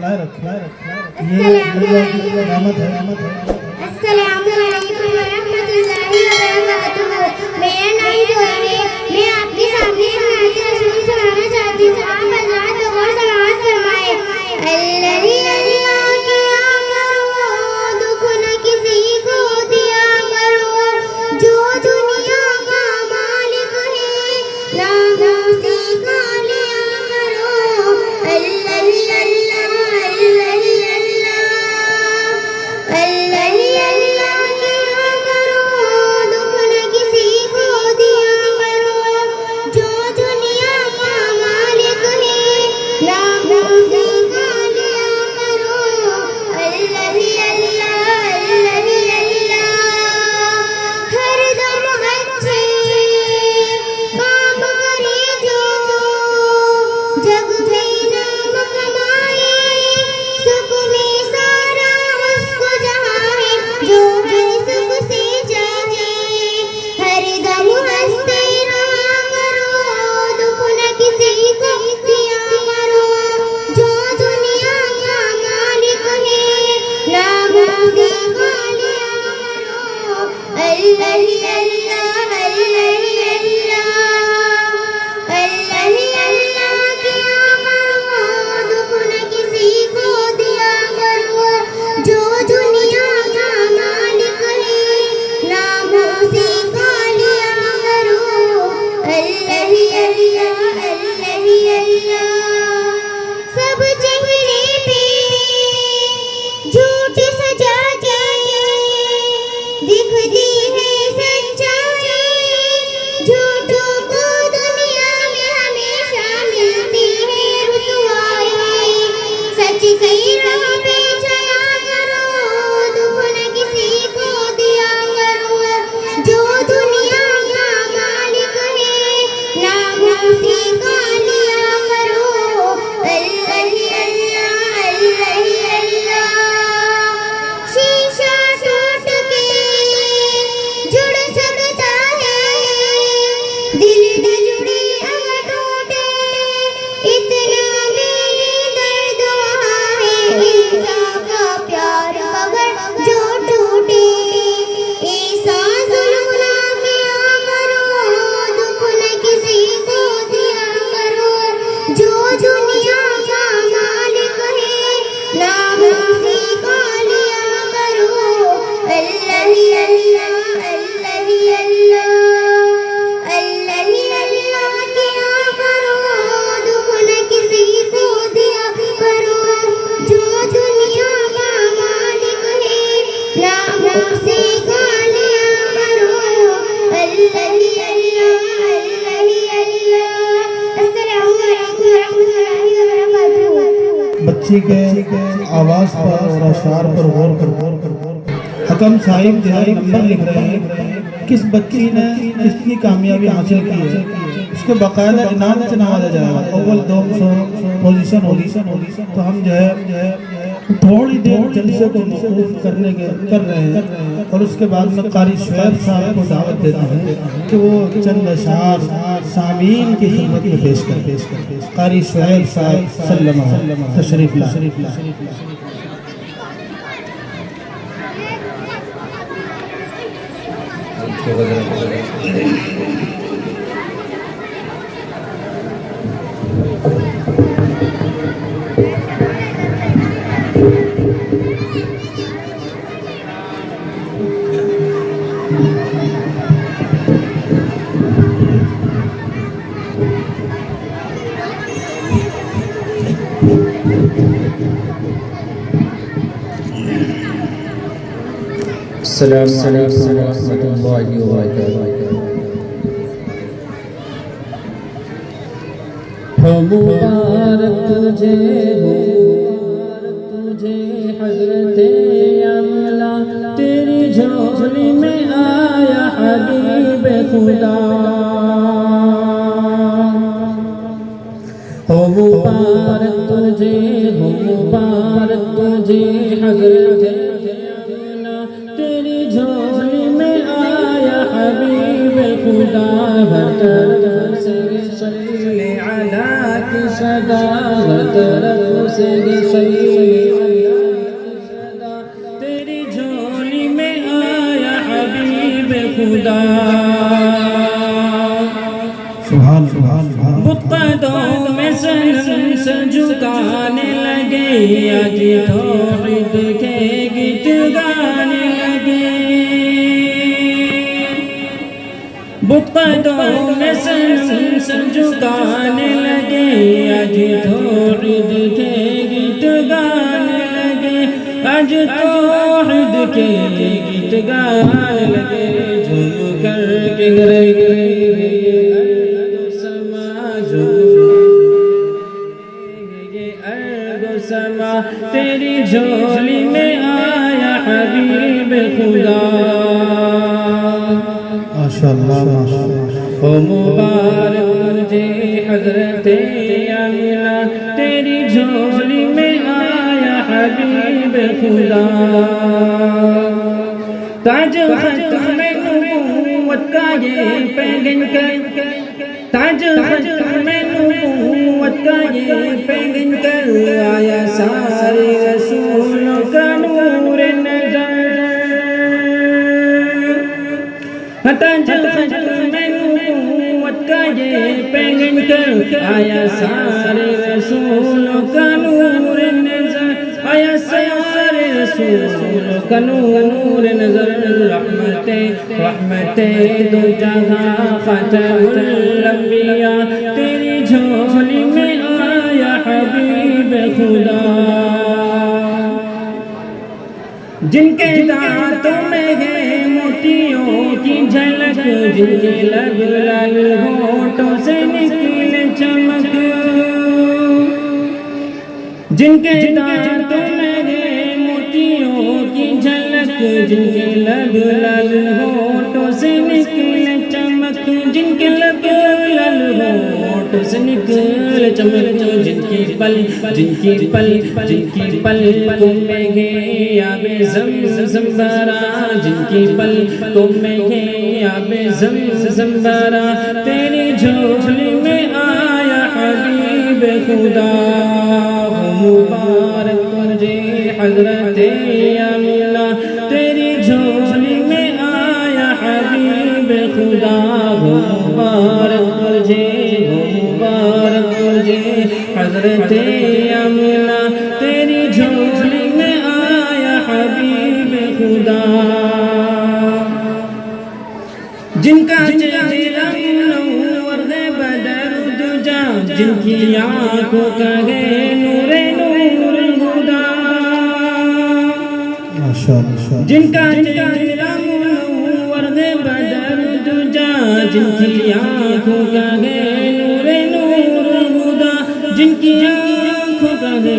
ये रहमत है। अस्सलामु अलैकुम व रहमतुल्लाहि व बरकातुहू। मेरा नाम जोया है। मैं आपके सामने हज़रत रसूल सुनाना चाहती हूँ। आप हज़रात गौर समाअत फरमाएं। अल्लाही अल्लाह किया करो, दुख न किसी को दिया करो, जो दुनिया का मालिक है नाम उसी का लिया करो। अल्लाही अल्लाह अल्लाही अल्लाह अल्लाही अल्लाह किया करो, दुख न किसी को दिया करो, जो दुनिया का मालिक है नाम उसी का लिया करो। अल्लाही अल्लाह अल्लाही अल्लाह हर दम अच्छे काम करे जो, जग में नाम कमाए, सुख में सारा उसको जहाँ है, जो हर सुख से जाए। हर दम हंसते रहा करो, दुख न किसी को दिया करो, जो दुनिया का मालिक है नाम उसी का लिया करो। अल्लाही अल्लाह अल्लाही अल्लाह अल्लाही अल्लाह किया करो, दुख न किसी को दिया करो, जो दुनिया का मालिक है नाम उसी का लिया करो। अल्लाही अल्लाह अल्लाही अल्लाह सब चेहरे पे झूठ सजा के दिखती है सच्चाई, झूठों को दुनिया में हमेशा मिलती है रुसवाई। सच की राह पे चला करो, दुख न किसी को दिया करो, जो दुनिया का मालिक है नाम उसी का लिया करो। अल्लाही अल्लाह अल्लाही अल्लाह शीशा टूट के जुड़ सकता है, दिल न जुड़े अगर टूटे, इतना बेदर्द वहाँ है। इंसान का प्यार मगर जो टूटे, ऐसा जुल्म ना किया करो, दुख न किसी को दिया करो, जो दुनिया का मालिक है नाम उसी का लिया करो। अल्लाही अल्लाह अल्लाही अल्लाह अल्लाही अल्लाह किया करो, दुख न किसी को दिया करो, जो दुनिया का मालिक है नाम उसी का लिया करो। अल्लाही अल्लाह अल्लाही अल्लाह। अस्सलामु अलैकुम व रहमतुल्लाहि व बरकातुहू। बच्ची के आवाज पर और अशार पर गौर कर। हकम साहिब जो है नंबर लिख रहे हैं, किस बच्ची ने कितनी कामयाबी हासिल की है, उसके बाकायदा इनाम से नवाजा जाएगा। अव्वल 200 पोजीशन होगी। तो हम जो है थोड़ी देर जलसे को मौकूफ कर रहे हैं, और उसके बाद में कारी शुएब साहब को दावत देते हैं कि वो चंद अशार सामीन की खिदमत में पेश कर। कारी शुएब साहब सल्लल्लाहु तशरीफ ला। अस्सलामु अलैकुम व रहमतुल्लाहि व बरकातुहू। हो मुबारक तुझे हज़रते अमला, तेरी झोली में आया हबीब खुदा। हो मुबारक तुझे हज़रते अमला, तेरी झोली में आया हबीब खुदा। हर तरफ से सल्ले अला की सदा, हर तरफ से सल्ले खुदा। सुभान सुभान सुभान। बुतों में सर झुकाने लगे, आज तौहीद के गीत गाने लगे। बुतों में सर झुकाने लगे, आज तौहीद के गीत गाने लगे। आज तौहीद के गीत गाने लगे। झूम कर के गिरे समा, तेरी झोली में आया हबीब खुदा। माशाअल्लाह माशाअल्लाह। ओ मुबारक तुझे हज़रत आमिना, तेरी झोली में आया हबीब खुदा। ताज ख़त्म नबूवत का ये पैगंबर कर, ताज ख़त्म नबूवत का ये पैगंबर आया सारे रसूलों का नूर नज़र। ताज ख़त्म नबूवत का ये पैगंबर आया सारे रसूलों का नूर नज़र। आया सारे रसूलों का नूर नज़र। रहमते दो जहां ख़ातमुल अंबिया, तेरी झोली में आया हबीब खुदा। जिनके दांतों में है मोतियों की झलक, जिनके लब लाल होठों से निकले चमक। जिनके दांतों में है मोतियों की झलक, जिनके लब लाल होठों से निकले चमक। जिनके लब लाल होठों से निकले चमक। जिनकी पल में है आबे ज़मज़म भरा, जिनकी पलकों में है आबे ज़मज़म भरा। तेरी झोली में आया हबीब खुदा। मुबारक तुझे हज़रत आमिना, तेरी झोली में आया हबीब खुदा। मुबारक तुझे हज़रत आमिना, तेरी झोली में आया हबीब खुदा। जिनका चेहरा मुनव्वर है बदर दुजा, जिनकी आँखों का है नूरे नूर खुदा। माशाअल्लाह। जिनका चेहरा मुनव्वर है बदर दुजा, जिनकी आँखों का है नूरे नूर खुदा। जिनकी आँखों का है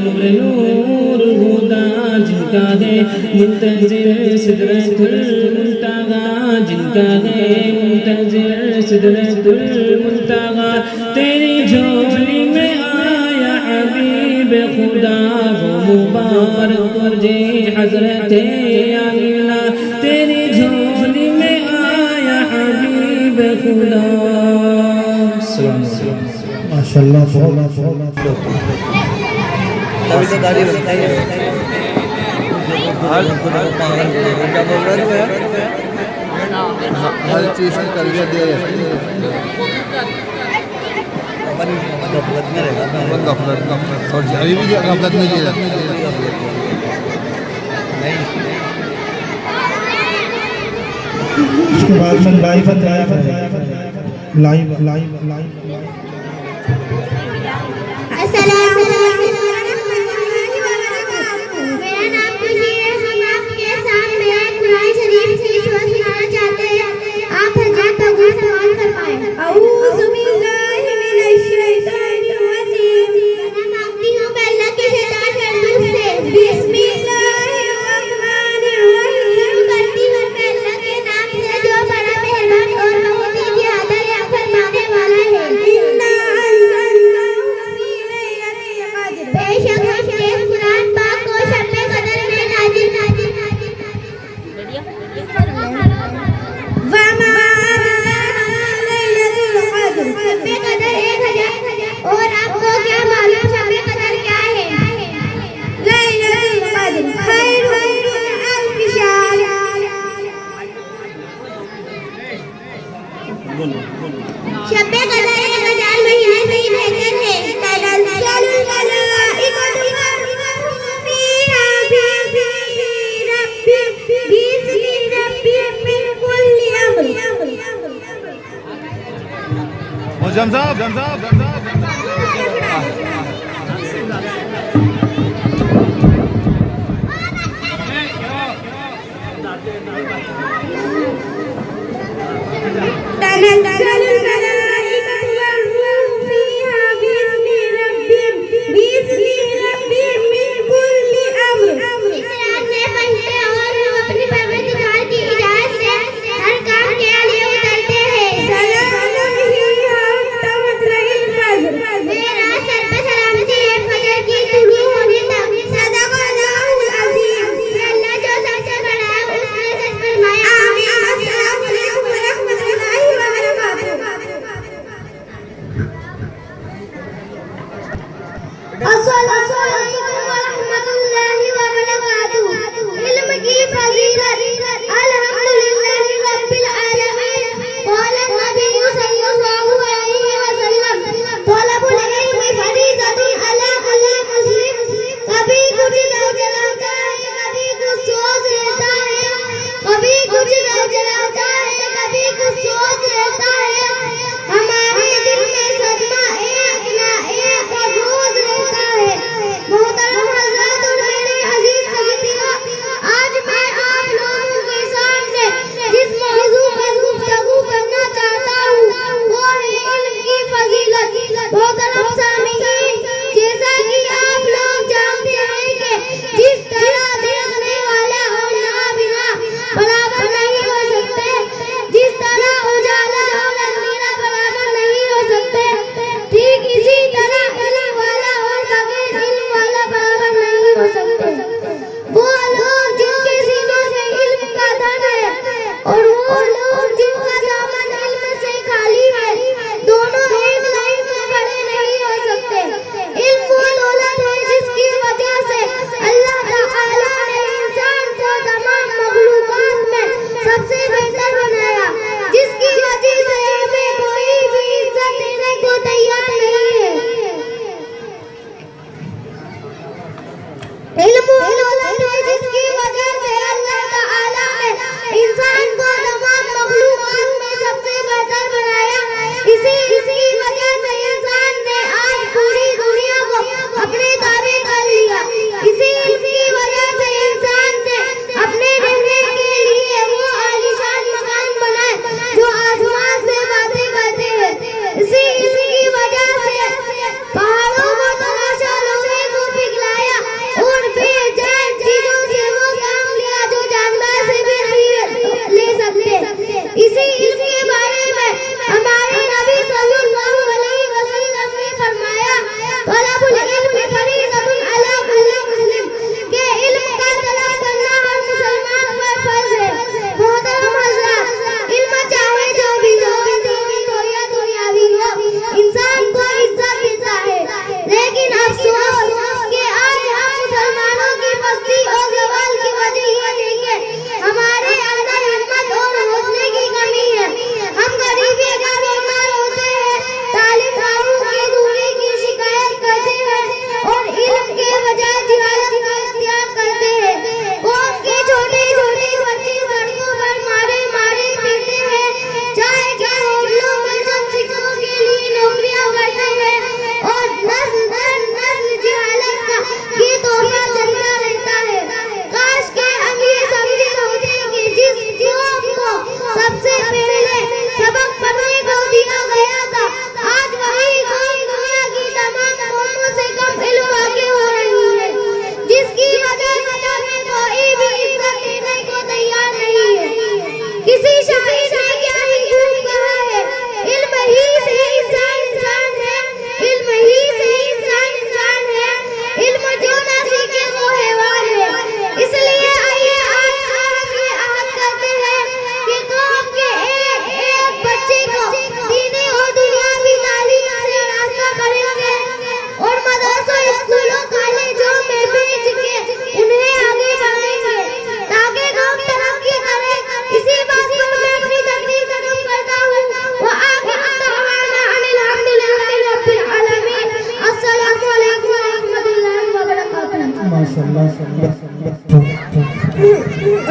नूरे नूर खुदा। जिनका है मुंतज़िर सिदरतुल मुंतहा, जिनका है मुंतज़िर सिदरतुल मुंतहा। तेरी झोली में आया हबीब खुदा। मुबारक तुझे हज़रत आमिना, तेरी झोली में आया हबीब खुदा। माशाअल्लाह। तभी तो गाड़ी बनती है। हर चीज़ की तरबियत दे रहे हैं। गफलत में रहेगा, गफलत और अभी भी गफलत में जी रहा। उसके बाद में live live live live live. अस्सलाम वालेकुम रहमतुल्लाहि व बरकातहू। मेरा नाम खुशी है। हम आपके सामने कुरान शरीफ की सूरत सुनाना चाहते हैं। आप हज़रत अबू सवाल फरमाएं। औज़ु बिल्लाहि मिनश शैतानिर रजीम। मैं मांगती हूँ अल्लाह के शैतान गर्दूस से। बिस्मिल्लाहिर्रहमानिर्रहीम। शुरू करती हूँ अल्लाह के नाम से जो बड़ा मेहरबान और बहुत ही ज्यादा रहम फरमाने वाला है।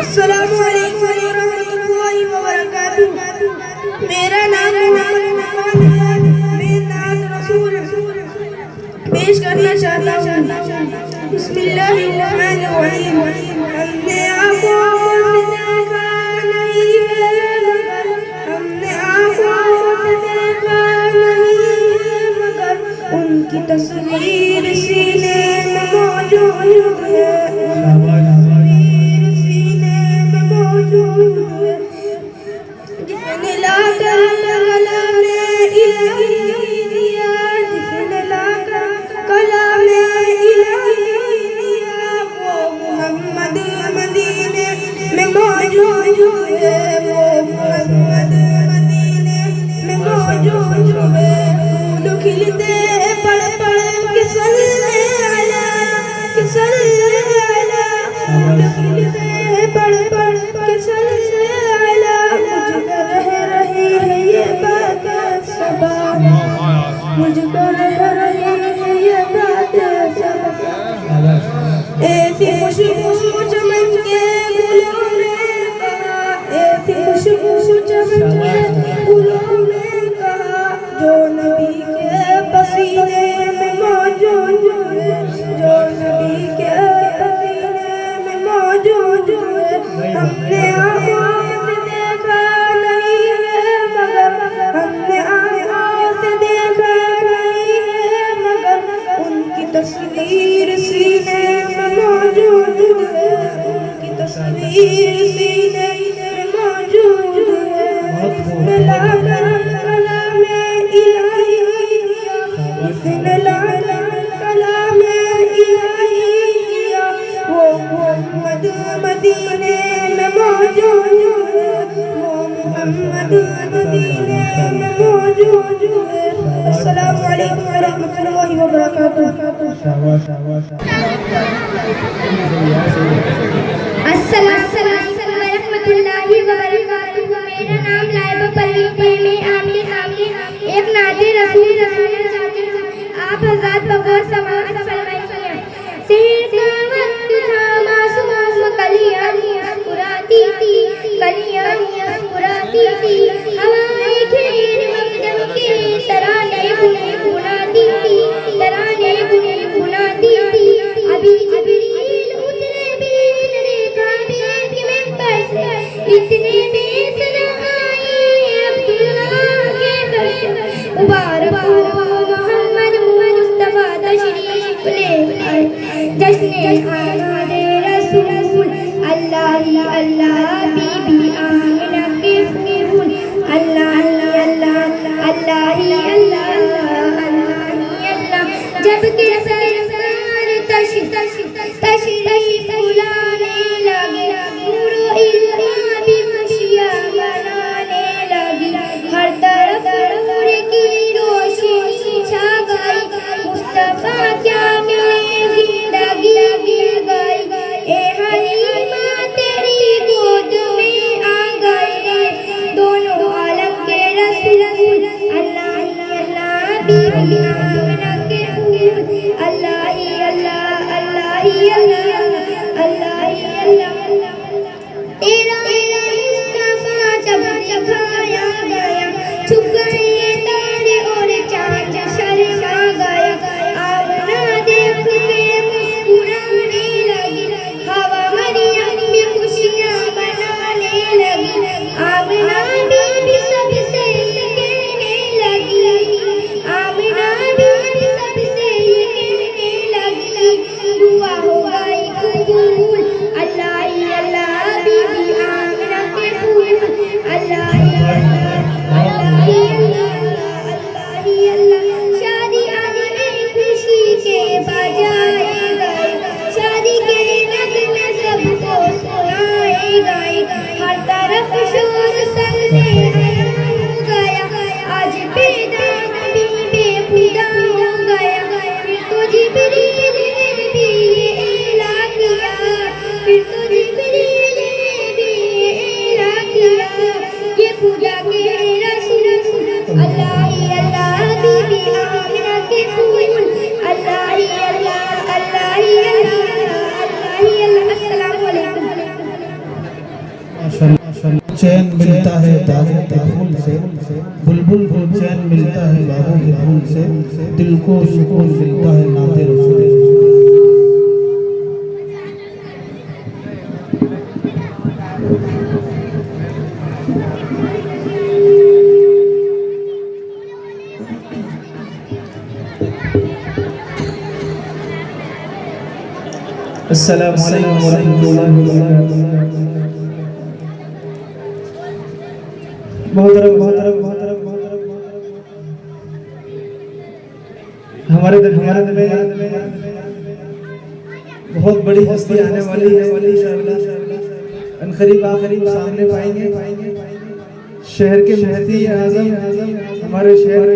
अस्सलामु अलैकुम वरहमतुल्लाहि वबरकातुहू। मेरा नाम मोहम्मद इरफान है। चाहता हूँ। बिस्मिल्लाहिर्रहमानिर्रहीम। हमने आँखों से देखा नहीं है मगर, हमने आँखों से देखा नहीं है मगर, उनकी तस्वीर सीने में मौजूद है, तस्वीर सीने में मौजूद है। जिसने लाकर कलामे इलाही दिया, जिसने लाकर कलामे इलाही दिया, वो मोहम्मद मदीने में मौजूद है, वो मोहम्मद मदीने में मौजूद है। फूल खिलते पड़ पड़ के सल्ले अला, के सल्ले अला, फूल खिलते पड़ पड़ के सल्ले अला। मुझको रह रही है ये बात सबा, मुझको रह रही है ये बात सबा। ऐसी खुशबू चमन के गुलों में कहा, ऐसी खुशबू चमन के गुलों में कहा, जो नबी के पसीने में मौजूद है, जो नबी के पसीने में मौजूद है। हमने आँखों से देखा नहीं है मगर, हमने आँखों से देखा नहीं है मगर, उनकी तस्वीर सीने में मौजूद है, उनकी तस्वीर सीने में मौजूद है। जिसने लाकर कलामे इलाही दिया, जिसने लाकर कलामे इलाही दिया, वो मोहम्मद मदीने में मौजूद है, वो मोहम्मद मदीने में मौजूद है। अस्सलामु अलैकुम व रहमतुल्लाहि व बरकातुहू। अस्सलाम रहमतुल्लाहि व बरकातुहू। मेरा नाम लाइबा परवीन है। मैं आपके सामने एक नाते रसूल सुनाना चाहती हूँ। आप हज़रात बगौर समाअत फरमाइए। शहर का वक्त था, मासूम कलियां मुस्कुराती थी, कलियां मुस्कुराती थी। हवाएं खैर मकदम के तराने गुनगुनाती थी, तराने गुनगुनाती थी। अभी जिब्रील उतरे बिन देखा कि मिंबर से इतने बेसरा आए अब्दुल्लाह के घर से। मुबारक हो मोहम्मद मुस्तफा तशरीफ ले आए, जश्ने आमद रसूल। अल्लाह अल्लाह बीबी आमिना के फूल। अल्लाह अल्लाह अल्लाह अल्लाह अल्लाह। जब के सरकार तशरीफ बुलाने लगे, नूरो इल्मा भी खुशियाँ मनाने लगी। हर तरफ नूर की रोशनी छा गई, मुस्तफा क्या मिले जिंदगी गई। ए हलीमा तेरी गोद में आ गए दोनों आलम के रसूल। अल्लाह अल्लाह बीबी आमिना के फूल। अल्लाह अल्लाह अल्लाह अल्लाह अल्लाह। तेरा मुस्तफा जब छाया गया, छुप गए तारे और चांद शर्मा गया। आमना देख के मुस्कुराने लगी, हवा मरियम में खुशियाँ मनाने लगी। आमना बीबी सबसे ये कहने लगी, आमना बीबी सबसे ये कहने लगी, दुआ हो गई कबूल। अल्लाह अल्लाह बीबी आमिना के फूल। अल्लाह अल्लाह अल्लाह अल्लाह। शादी आने खुशी के बजाए गए, शादी के नगमे सबको सुनाए गए। हर तरफ शोर सल्ले अला हो गया, आज पैदा नबी बेखुदा हो गया। फिर तो जिब्रील ने भी ऐला किया, फिर तो जिब्रील ने भी ऐला किया, ये खुदा के रसूल। अल्लाह अल्लाह बीबी आमिना के फूल। अल्लाह अल्लाह अल्लाह अल्लाह। अस्सलामु अलैकुम। चैन मिलता है दागों के फूल से, बुलबुल को चैन मिलता है बागों के फूल से, दिल को सुकून मिलता है नाते रसूल। अस्सलामु अलैकुम वरहमतुल्लाहि वबरकातुहू। मोहतरम हमारे दिल में बहुत बड़ी हस्ती आने वाली है इंशाअल्लाह। अनकरीब आप सामने पाएंगे शहर के मुफ्ती आज़म हमारे शहर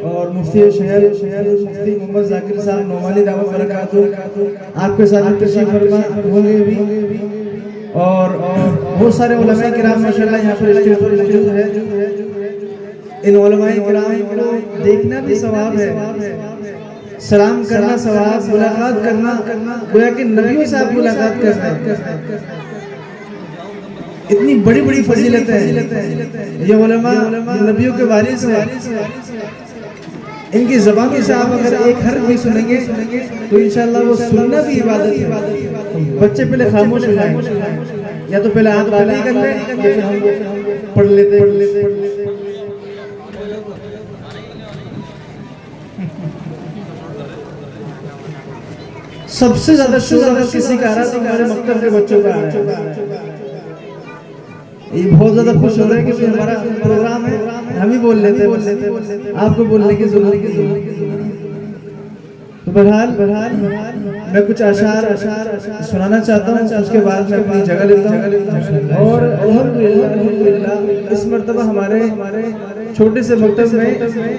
और मुफ्ती शहर मुफ्ती मोहम्मद जाकिर साहब नोमानी दावत बरकातहू आपके साथ तशरीफ फरमा होंगे भी और बहुत सारे उलमाए किराम माशाअल्लाह यहाँ पर स्टेज पर मौजूद है। इन उलमाए किराम को देखना भी सवाब है, सलाम करना सवाब, मुलाकात करना गोया कि नबियों से आप मुलाकात कर रहे हैं। इतनी बड़ी बड़ी फजीलत है ये उलमा नबियों के वारिस है। इनकी ज़बानों से आप अगर एक हर्फ भी सुनेंगे तो इंशाअल्लाह वो सुनना भी इबादत है। बच्चे पहले खामोश हो जाएं, या तो पहले आप बातें कर लें या फिर हम पढ़ लेते। सबसे ज्यादा शोर अगर किसी का आ रहा है तो हमारे मक्तब के बच्चों का आ रहा है। ये बहुत ज्यादा खुश हो रहे हैं कि हमारा प्रोग्राम है, हम ही बोल लेते आपको बोलने की जरूरत। तो बहरहाल मैं कुछ अशार सुनाना चाहता हूँ, उसके बाद मैं अपनी जगह लेता हूँ। और अल्हम्दुलिल्लाह इस मरतबा हमारे छोटे से मकतब में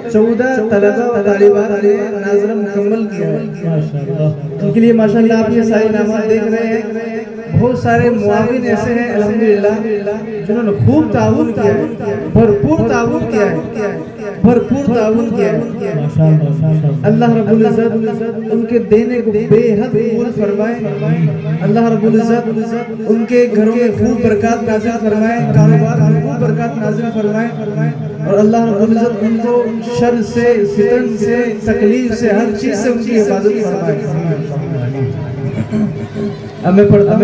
14 तलबा और तालिबात ने नाज़रा मुकम्मल किया है। उनके लिए माशाअल्लाह आप ये सारे इनामात देख रहे हैं। बहुत सारे मुआविन ऐसे हैं अल्हम्दुलिल्लाह जिन्होंने खूब ताउन किया है, भरपूर ताउन किया है। अल्लाह रब्बुल इज्जत उनके देने को बेहद कबूल फरमाए। अल्लाह रब्बुल इज्जत उनके घरों में खूब बरकत नाज़िल फरमाए, कारोबार में खूब बरकत नाज़िल फरमाए। और अल्लाह रब्बुल इज्जत उनको शर से, फितन से, तकलीफ से, हर चीज से उनकी हिफाजत फरमाए। अब मैं पढ़ता हूँ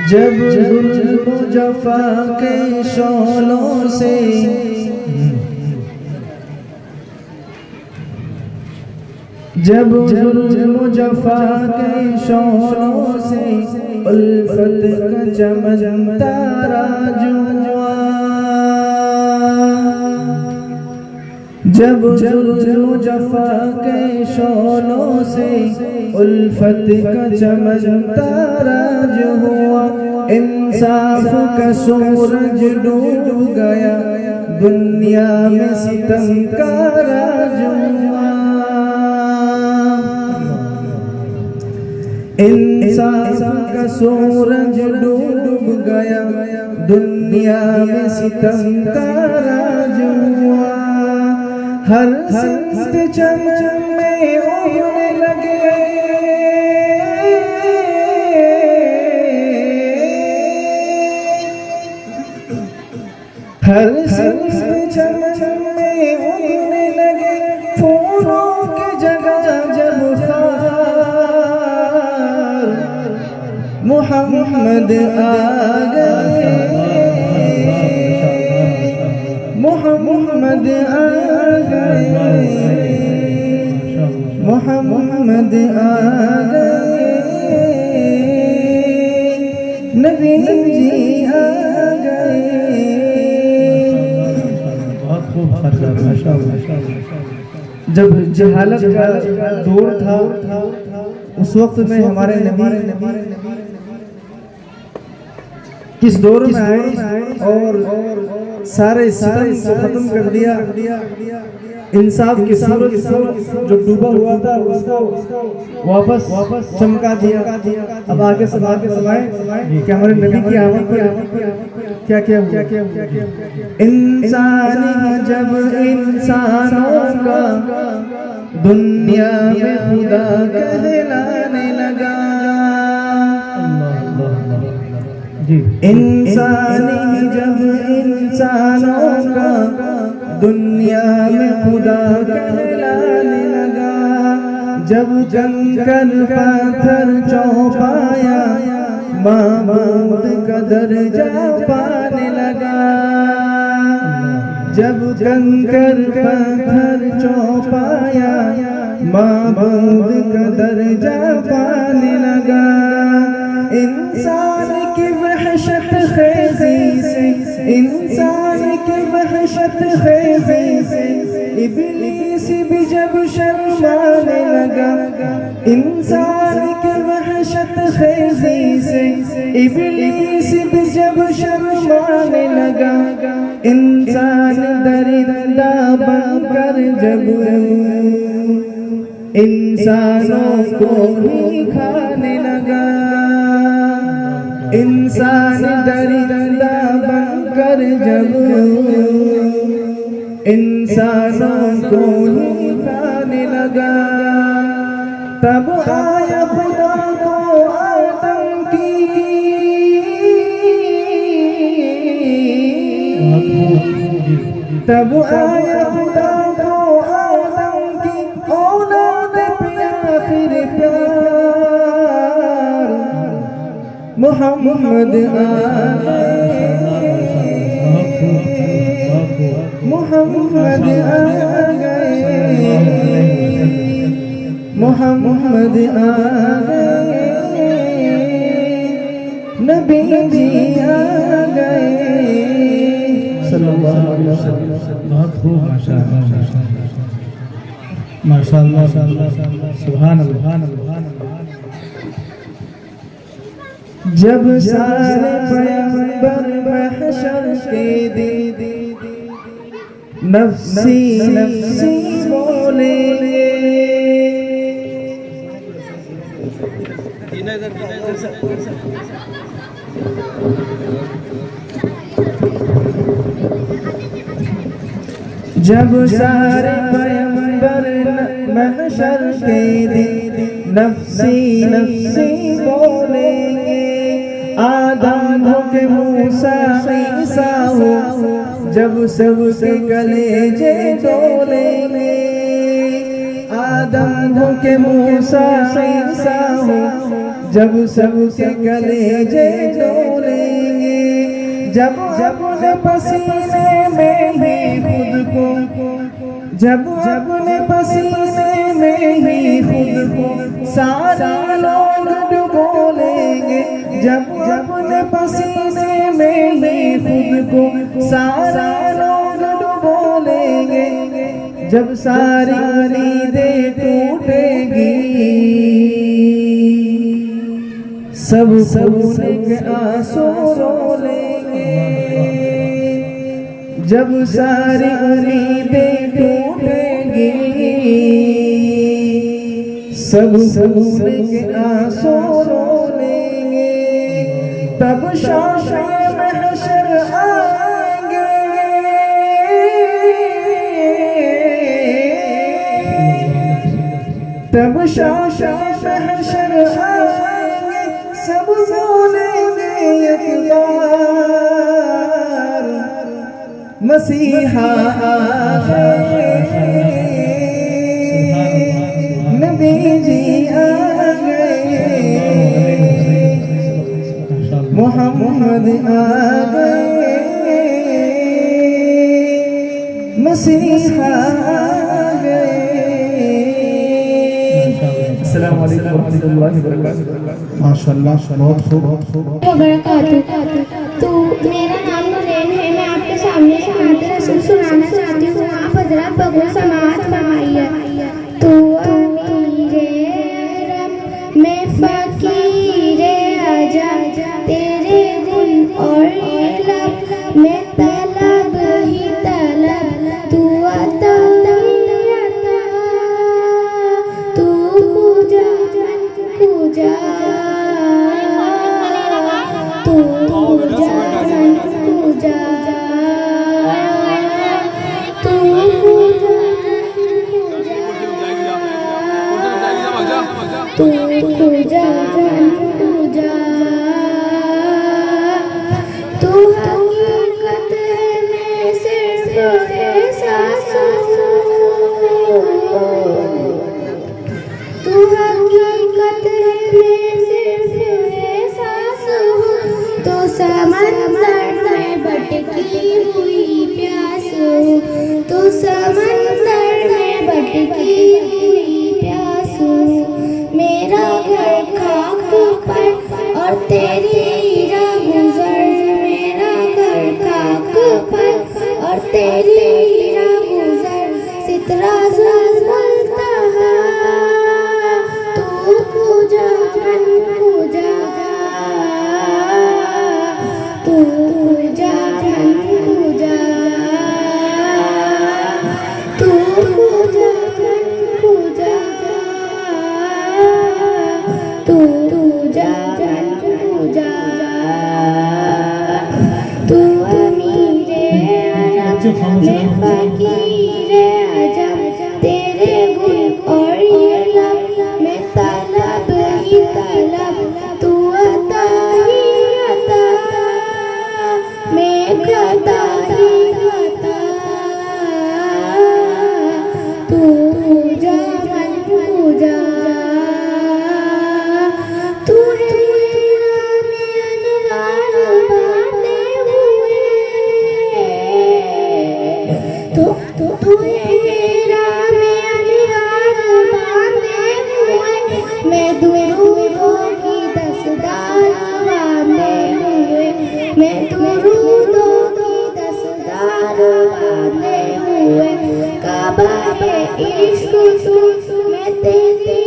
जब जुल्म जफा के शोलों से जब जुल्म जफा के शोलों से उल्फत का चमकता जुआ जब जुल्म जफा के शोलों से उल्फत का चमकता हुआ इंसाफ का सूरज डूब गया दुनिया में सितम का राज हुआ। इंसाफ का सूरज डूब गया दुनिया में सितम का राज हुआ। हर सिमत चमन में उड़ने लगे हर सिमत चमन में उड़ने लगे फूलों की जगह जब मोहम्मद आ गए मोहम्मद आ गए मोहम्मद आ गए नबी जी आ गए। जब जहालत का दौर था उस वक्त में हमारे नबी किस दौर में आए और सारे सितम को खत्म कर दिया। इंसाफ की सूरज जो डूबा हुआ था उसको वापस चमका दिया। अब आगे समाए कि हमारे नबी की आमद पर क्या क्या हुआ। इंसानी जब इंसानों का दुनिया में खुदा कहलाने लगा इंसानी जब इंसानों का दुनिया में खुदा कहलाने लगा। जब कंकर पत्थर चौपाया मामूद का दर्जा पाने लगा। जब कंकर पत्थर चौपाया आया माबूद का दर्जा पाने लगा। इंसान की वहशत खेज़ी से, इंसान की वहशत खेज़ी से इब्लीस भी जब शर्माने लगा। इंसान की वहशत खेज़ी से इब्लीस भी जब शर्माने लगा। इंसान दरिंदा बनकर जब इंसानों को ही खाने लगा। इंसान दरिंदा बनकर जब इंसानों को ही खाने लगा। तब आया खुदा को आदम की, तब आया खुदा को आदम की औलाद पे आखिर प्यार मोहम्मद आ गए, मोहम्मद आ गए, मोहम्मद आ गए, नबी जी आ गए सल्लल्लाहु अलैहि वसल्लम। बहुत खूब, माशाअल्लाह माशाअल्लाह, सुभान अल्लाह। जब सारे पैगंबर महशर के दिन नफ्सी नफ्सी बोलेंगे, जब सारे पैगंबर महशर के दिन नफ्सी नफ्सी बोलेंगे। आदम हो के मूसा ईसा हो जब सबके कलेजे डोलेंगे। आदम हो के मूसा ईसा हो जब सबके कलेजे डोलेंगे। जब अपने पसीने में ही खुद को, जब अपने पसीने में ही खुद को सारा लोग डुबो लेंगे। जब अपने पसीने में ही खुद को सारा लोग डुबो लेंगे। जब सारी उम्मीदें टूटेगी सब के आंसू रो लेंगे। जब सारी उम्मीदें टूटेगी सब के आंसू रो लेंगे। तब शाम महशर आएंगे, तब शाम महशर आएंगे। सब बोलेंगे एक बार मसीहा आ गए, नबी जी आ गए, मोहम्मद आ गए, मसीहा आ गए। अस्सलाम वालेकुम रहमतुल्लाहि व बरकातहू। माशाअल्लाह, बहुत खूब। तो मेरा नाम नूरैन है। मैं आपके सामने हाथ रसूल सुनाना चाहती हूँ। आप हज़रात बगैर समाअत फरमाइए। तो अमीरे रब मैं फ़कीरे आजा, तेरे गुण और लब मैं तलब ही तलब। तू अता तू पूजा पूजा, तू पूजा पूजा, तू पूजा तू पूजा पूजा। तू हकीकत में सिर्फ एहसास, तू हकीकत में सिर्फ एहसास हो। तो समंदर में भटकी हुई प्यास हो, तो समंदर में भटकी बुझती हुई प्यास हूँ। मेरा घर खाक पर और तेरी राह गुजर, मेरा घर खाक पर और तेरी राह गुजर। सितरा जलता है तू पूजा मन पूजा, तू पूजा मन पूजा, तू पूजा मन पूजा, तू पूजा मन पूजा। तू अमीरे अरब मैं फकीरे अजब, तेरे गुण और ये लब मैं तलब ही तलब। तू अता ही अता मैं खता ही खता, तू पूजा मन पूजा। तू है मेरा में अनवार बांधे हुए, तू है मेरा में अनवार बांधे हुए। मैं दुरूदों की दस्तदार बांधे हुए, मैं दुरूदों की दस्तदार बांधे हुए। काबा है इश्क तू मैं तेरी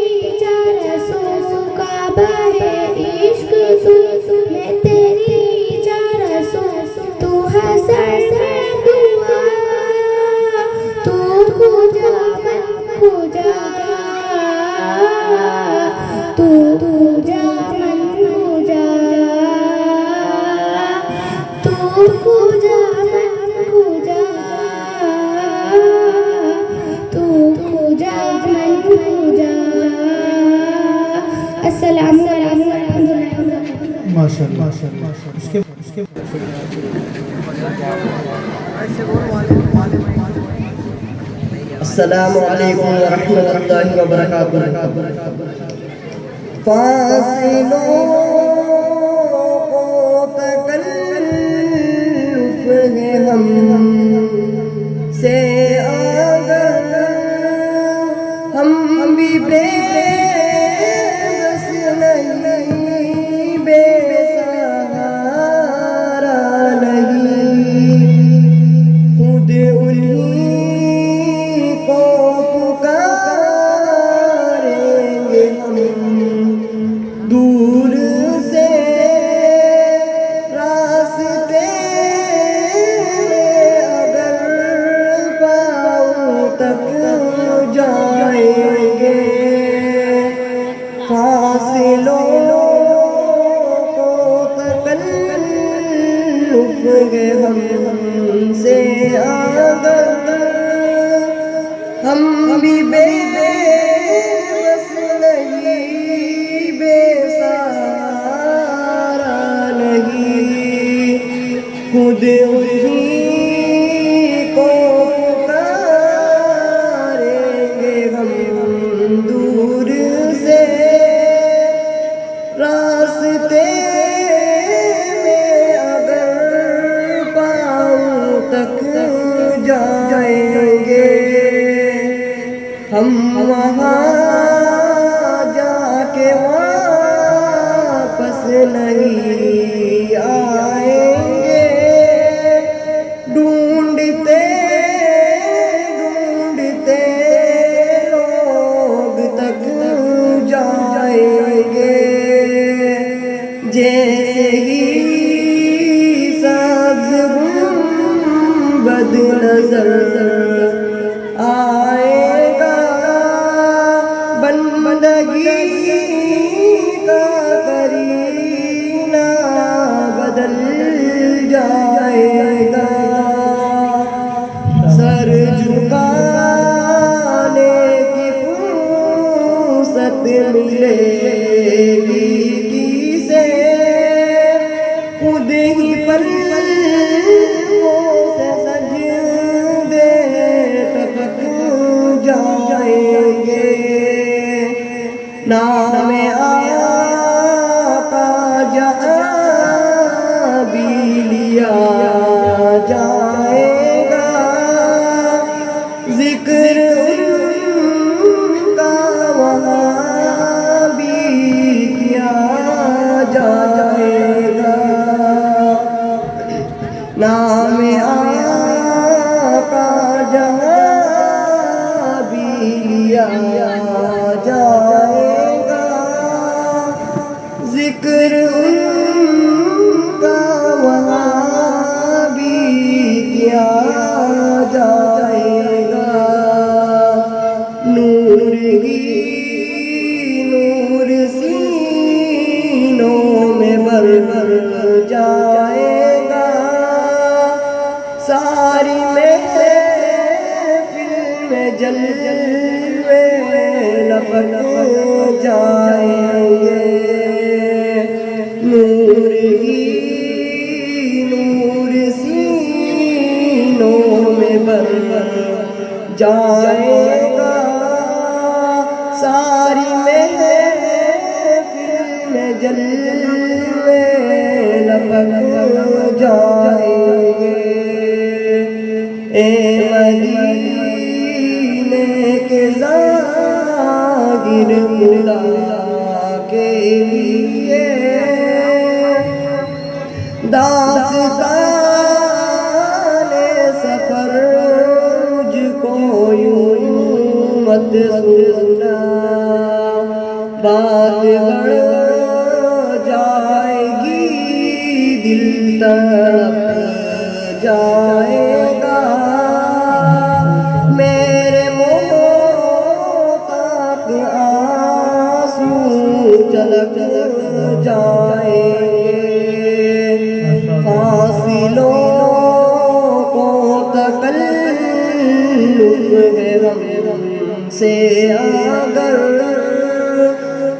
रसूल, काबा है इश्क तू मैं तेरी रसूल। तू हसन दुआ तू पूजा मन पूजा, तू पूजा मन पूजा, तू पूजा मन पूजा, तू पूजा मन पूजा। अस्सलामु अलैकुम रहमतुल्लाहि। माशाअल्लाह। उसके अस्सलामु अलैकुम व रहमतुल्लाहि व बरकातुहू। फासिलों को तकल्लुफ़ है हम से अगर हम भी बेबस नहीं, बेसहारा नहीं। खुद उन्हीं को पुकारेंगे हम दूर से रास्ते अगर पाँव तक जाएंगे। फासिलों को तकल्लुफ़ है हमसे अगर हम भी बेबस नहीं, बेसहारा नहीं। खुद उन्हीं को पुकारेंगे हम दूर से रास्ते में अगर पाँव तक जाएंगे। हम वहाँ जाके वापस नहीं आएंगे। ढूंढते ढूंढते लोग तक जाएंगे। जैसे ही सब्ज़ गुंबद नज़र आएगा, बंदगी का करीना बदल जाएगा। सर झुकाने की फुर्सत मिलेगी किसे, खुद ही पलकों से सजदे टपक जाएंगे। नाम आका जहाँ भी लिया जाएगा, जिक्र जाएगा, जिक्र उनका वहाँ भी किया जाएगा। नूर ही नूर सीनों में भर भर जाएगा, सारी महफिल में जलवे लपक जाएंगे। नूर ही नूर सीनों में भर भर जाएगा, सारी महफिल में जलवे लपक जाएंगे। ए मदीने के ज़ाहिर खुदा के लिए दास्ताने सफर मुझको यूं मत सुना, बात बढ़ जाएगी, दिल तड़प जाएगा। मेरे मोहताक आंसू झलक जाएंगे, फासिलों को तकल्लुफ़ है हमसे अगर,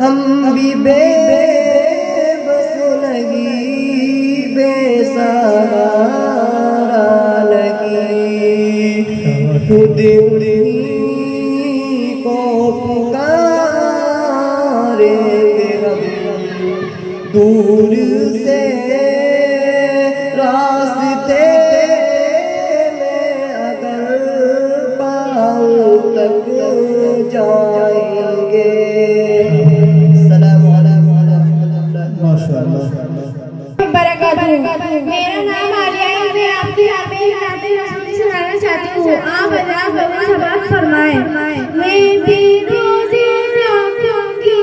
हम भी बेबस नहीं, बेसहारा नहीं, खुद उन्हीं को पुकारेंगे हम दूर से, रास्ते में अगर पाँव तक जाएंगे। मेरा नाम आलिया है, मैं आपके सामने नाते रसूल सुनाना चाहती हूँ। आप अल्लाह बने सबाब फरमाए। मैं भी रोज़े रखूंगी,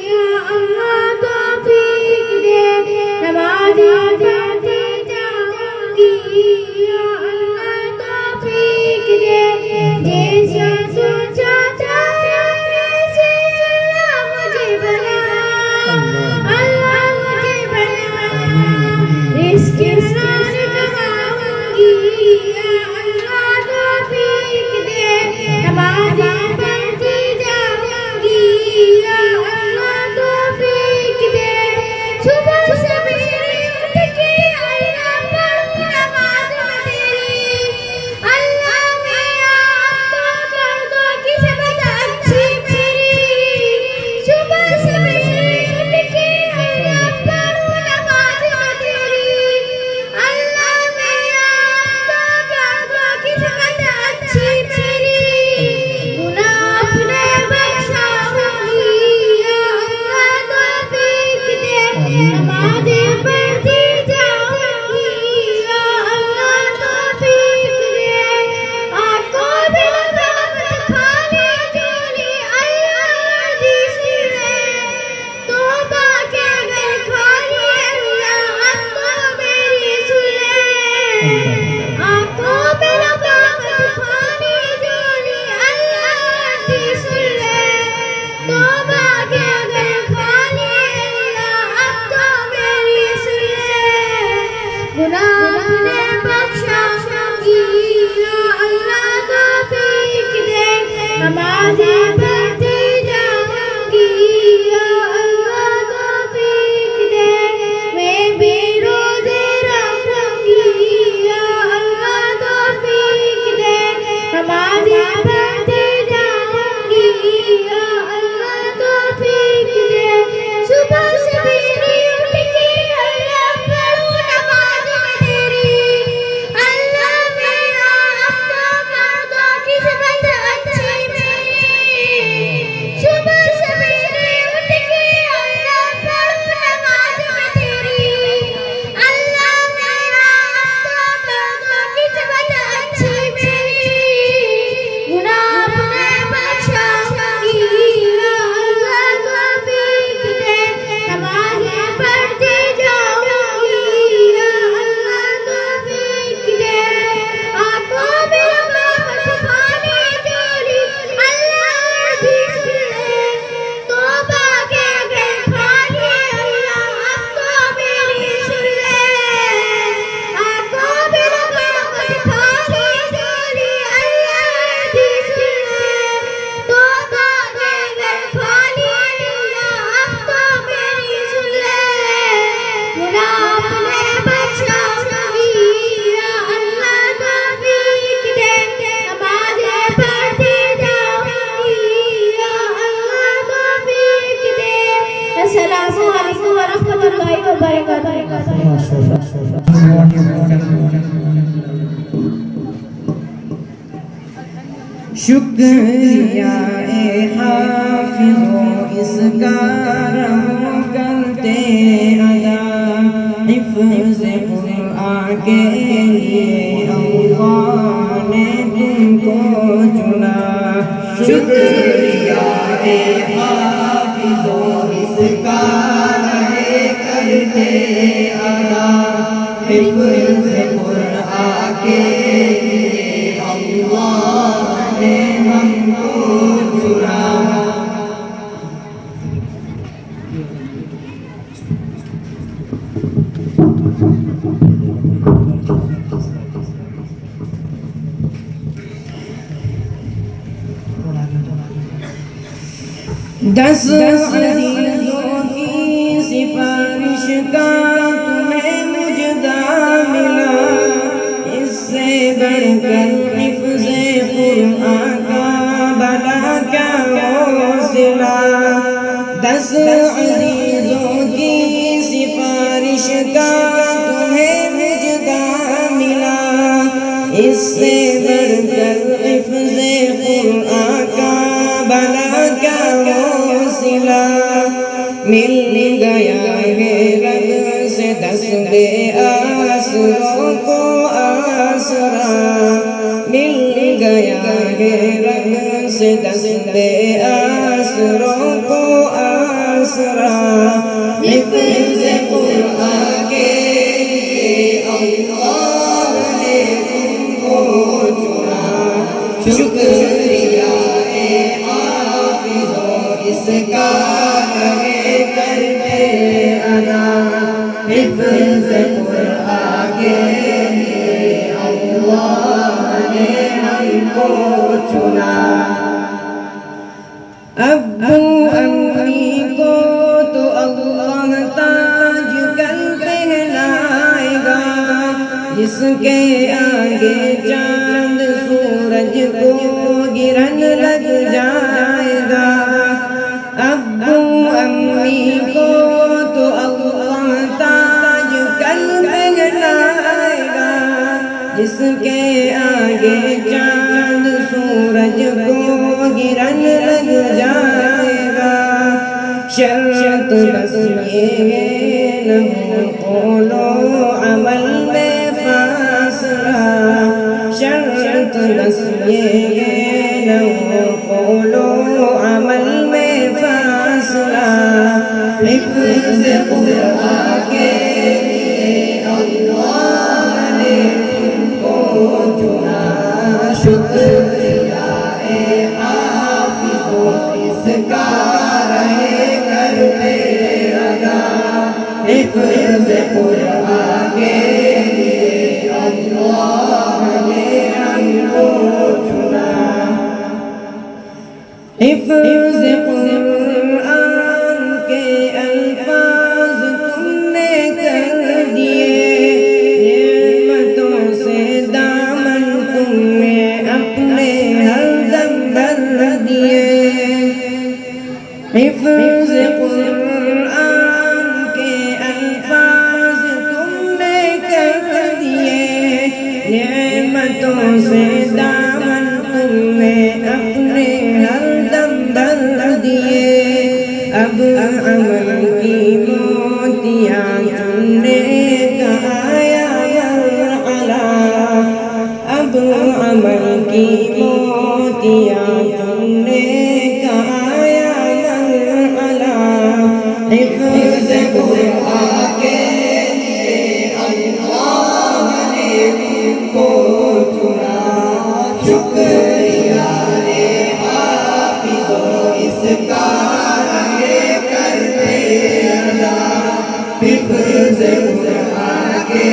या अल्लाह तौफीक दे, नमाज़ पढ़ती जाऊंगी, या अल्लाह तौफीक दे, जैसा सोचा था वैसे अल्लाह मुझे बना, अल्लाह मुझे बना, इसके साथ कमाऊंगी, या अल्लाह तौफीक दे, नमाज़ें पढ़ती जाऊंगी, या अल्लाह तौफीक दे, सुबह सवेरे उठ के अल्लाह पढ़ूं नमाज़ तेरी, अल्लाह मेरा तो कर दो किस्मत अच्छी मेरी, सुबह सवेरे उठ के अल्लाह पढ़ूं नमाज़ तेरी, अल्लाह मेरा तो कर दो किस्मत अच्छी मेरी, गुनाह अपने बख्शाऊंगी, या अल्लाह तौफीक दे, नमाज़ें पढ़ती जाऊंगी, या अल्लाह तौफीक दे, आंखों में राहत खाने झोली अल्लाह दी सुने, तौबा के घर खाली अल्लाह अब तो मेरी सुने, आंखों में राहत खाने झोली अल्लाह दी सुने, तौबा के घर खाली अल्लाह अब तो मेरी सुने, गुनाह अपने बख्शाऊंगी, या अल्लाह तौफीक दे, नमाज़ें पढ़ती जाऊंगी, या अल्लाह तौफीक दे, मैं भी रोज़े रखूंगी, या अल्लाह तौफीक दे, नमाज़ें पढ़ती जाऊंगी, या अल्लाह तौफीक दे, सुबह सवेरे उठ के अल्लाह पढ़ूं नमाज़ तेरी, अल्लाह मेरा अब तो कर दो किस्मत अच्छी मेरी, शुक्रिया ए हाफिज़ो इसका रहम करते अदा हिफ्ज़ कुरान के लिए अल्लाह ने तुमको चुना। शुक्रिया ए हाफिज़ो इसका रहे करते अदा हिफ्ज़ कुरान के लिए अल्लाह ने हमको चुना। दस अज़ीज़ों की सिफारिश का तुम्हें मुजदा मिला, इससे बढ़कर हिफ्ज़े कुरान का भला क्या हौसला। दस अज़ीज़ों की सिफारिश का तुम्हें मुजदा मिला, इससे बढ़कर हिफ्ज़े कुरान का भला क्या हौसला। मिल गया है रब से दस्ते आसरों को आसरा, मिल गया है रब से दस्ते आसरों को आसरा। हिफ्ज़ कुरान के लिए अल्लाह ने तुमको चुना। शुक्रिया ए हाफिज़ो इसका रहे करते अदा हिफ्ज़ कुरान के लिए अल्लाह ने हमको चुना। अब्बू अम्मी को तो अल्लाह ताज कल पहनाएगा, जिसके आगे चांद सूरज को गिरन लग जाएगा। अब्बू अम्मी को तो अल्लाह ताज कल पहनाएगा, जिसके आगे चांद सूरज को गिरन लग जाएगा। शर्त बस ये न हो कौलो अमल में फासला, शर्त बस ये न हो कौलो अमल में फासला। हिफ्ज़ कुरान के लिए अल्लाह ने तुमको चुना। शुक्रिया ए हाफिज़ो इसका रहे करते अदा हिफ्ज़ कुरान के लिए अल्लाह ने हमको चुना। हिफ्ज़ कुरान के अल्फाज तुमने कर दिए, नेमतों से दामन तुमने अपने हरदम भर दिए। हिफ्ज़ कुरान के अल्फाज तुमने कर दिए, नेमतों से दामन तुमने अपने हरदम भर दिए। अब अमल की मोतियाँ तुमने कहाया मरहला, अब अमल की मोतियाँ तुमने कहाया मरहला। हिफ्ज़ कुरान के लिए अल्लाह ने तुमको चुना। शुक्रिया रे हाफिज़ो इसका रहे करते अदा हिफ्ज़ कुरान के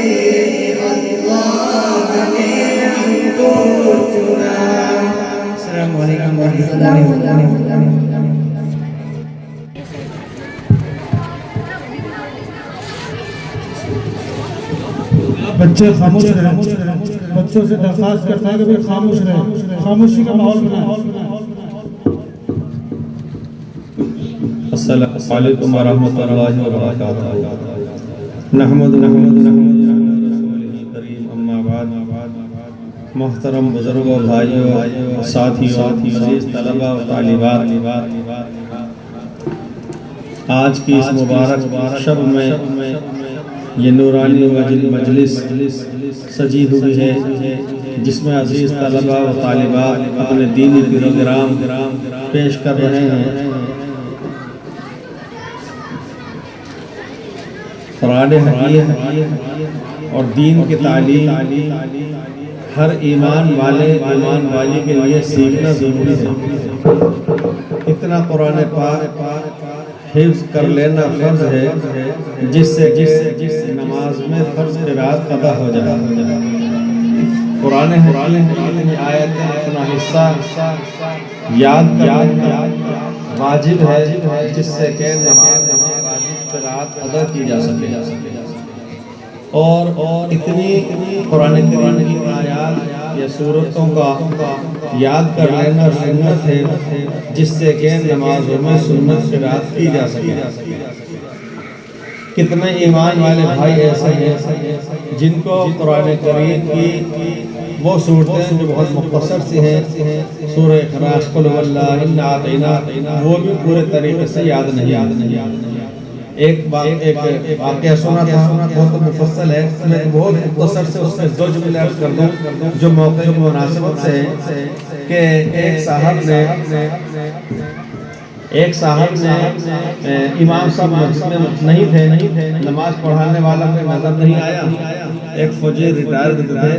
लिए अल्लाह ने हमको चुना। अस्सलामु अलैकुम व रहमतुल्लाहि व बरकातुहू। बच्चे खामोश रहे, बच्चों से दरख्वास्त करता है कि भाई खामोश रहे, खामोशी का माहौल बनाए। अस्सलामु अलैकुम व रहमतुल्लाहि व बरकातुहू। नहमदुहु व नस्तईनुहु व नस्तगफिरुहु अम्मा बाद। मोहतरम बुजुर्गों, भाइयों, साथियों, अजीज तलबा व तालिबात, आज की इस मुबारक शब में ये नूरानी मजलिस सजी हुई है, जिसमें अजीज तलबा व तालिबात अपने दीनी प्रोग्राम पेश कर रहे हैं। कुरान हकीम और दीन की तालीम हर ईमान वाले के लिए सीखना ज़रूरी है। इतना कुरान पाक हिफ्ज़ कर लेना फ़र्ज़ है, जिससे नमाज में फ़र्ज़ क़िराअत अदा हो जाए। कुरान की आयतें अपना हिस्सा याद वाजिब है, जिससे कि नमाज क़िराअत अदा की जा सके। और इतनी कुरान की आयात या सूरतों का याद कर लेना सुन्नत है, जिससे कि नमाजों में सुन्नत क़िराअत की जा सके। कितने ईमान वाले भाई ऐसे हैं जिनको कुरान करीम की वो सूरतें जो बहुत मुख्तसर सी हैं, सूरह इखलास, कुल हुवल्लाहु इन्ना अतैना, वो भी पूरे तरीके से याद नहीं। एक वाक़या सुना था, वो तो मुफस्सल है, मैं बहुत मुख्तसर से उसमें दो जुमले अर्ज़ कर दूं जो मौके की मुनासिबत से है कि एक साहब ने इमाम साहब मस्जिद में नहीं थे, नमाज पढ़ाने वाला कोई नजर नहीं आया। एक फौजी रिटायर्ड थे,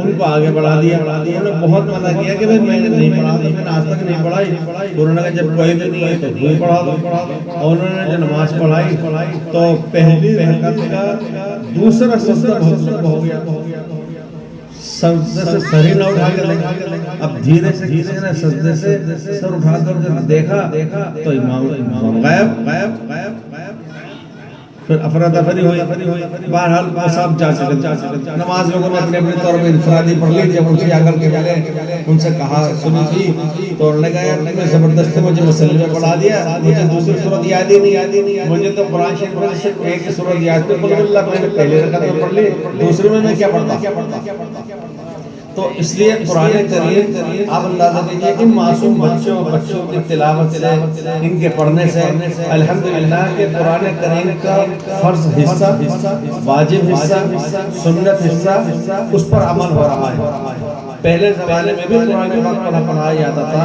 उनको आगे बढ़ा दिया। उन्होंने बहुत मना किया कि भाई मैंने नहीं पढ़ा, तो मैंने आज तक नहीं पढ़ाई। उन्होंने कहा जब कोई भी नहीं है तो तुम पढ़ा दो। और उन्होंने जो नमाज पढ़ाई तो पहली रकात का दूसरा सजदा बहुत हो गया, सजदे से सर ही न उठा के देखा। अब धीरे से ने सजदे से सर उठाकर जब देखा तो इमाम गायब। फिर अफरा-तफरी हुई। बहरहाल वो सब जा चुके। नमाज लोगों ने अपने तौर पर इनफरादी पढ़ ली। जब उनसे आकर के मिले, उनसे कहा सुनी थी, तो उन्होंने कहा यार तुमने ज़बरदस्ती मुझे मसले में पढ़ा दिया, मुझे दूसरी सूरत याद ही नहीं। मुझे तो कुरान शरीफ में सिर्फ एक सूरत याद थी, कुल हुवल्लाह मैंने पहले रकात में पढ़ ली, दूसरे में मैं क्या पढ़ता। तो इसलिए कुरान करीम आप अंदाजा कीजिए कि मासूम बच्चों की तिलावत से, इनके पढ़ने से अल्हम्दुलिल्लाह के कुरान करीम का फर्ज हिस्सा, वाजिब हिस्सा, सुन्नत हिस्सा उस पर अमल हो रहा है। पहले ज़माने में भी कुरान पढ़ाया जाता था,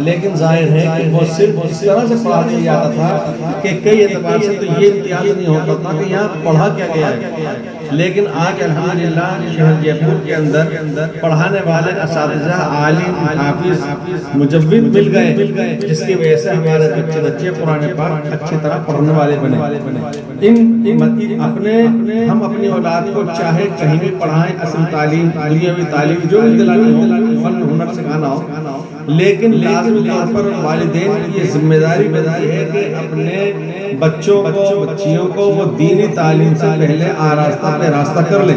लेकिन जाहिर है कि वो सिर्फ इस तरह से पढ़ा दिया जाता था कि कई एतबार से तो ये इम्तियाज नहीं होता था कि यहाँ पढ़ा क्या गया है। लेकिन आज अल्हम्दुलिल्लाह शहर जयपुर के अंदर पढ़ाने वाले असातिज़ा, आलिम, हाफिज, मुजव्विद मिल गए, जिसकी वजह से हमारे बच्चे कुरान पाक अच्छी तरह पढ़ने वाले बने। हम अपनी औलाद को चाहे कहीं भी पढ़ाएं, असल तालीम, दुनियावी तालीम जो भी दिलानी हो, फन हुनर सिखाना हो, लेकिन लाज़िमी तौर पर वालिदैन की जिम्मेदारी बनती है कि अपने बच्चों को वो दीनी तालीम से पहले रास्ता कर ले।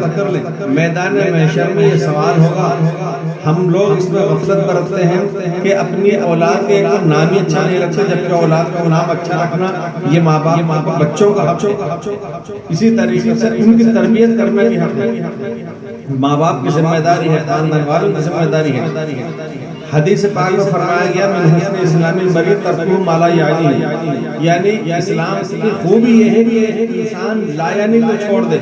मैदान महशर में ये सवाल होगा, हम लोग इसमें गफलत बरतते हैं कि अपनी औलाद के एक नाम ही अच्छा नहीं रखते, जबकि औलाद का नाम अच्छा रखना ये माँ बाप बच्चों का हक। इसी तरीके से उनकी तरबियत करना भी हक है, माँ बाप की जिम्मेदारी है, खानदान वालों की जिम्मेदारी है। हदीस पाक में फरमाया गया मिन हुस्न इस्लामिल मरी तर्कुहु मा ला यानी इस्लाम की खूबी ये है कि इंसान ला यानी को छोड़ दे,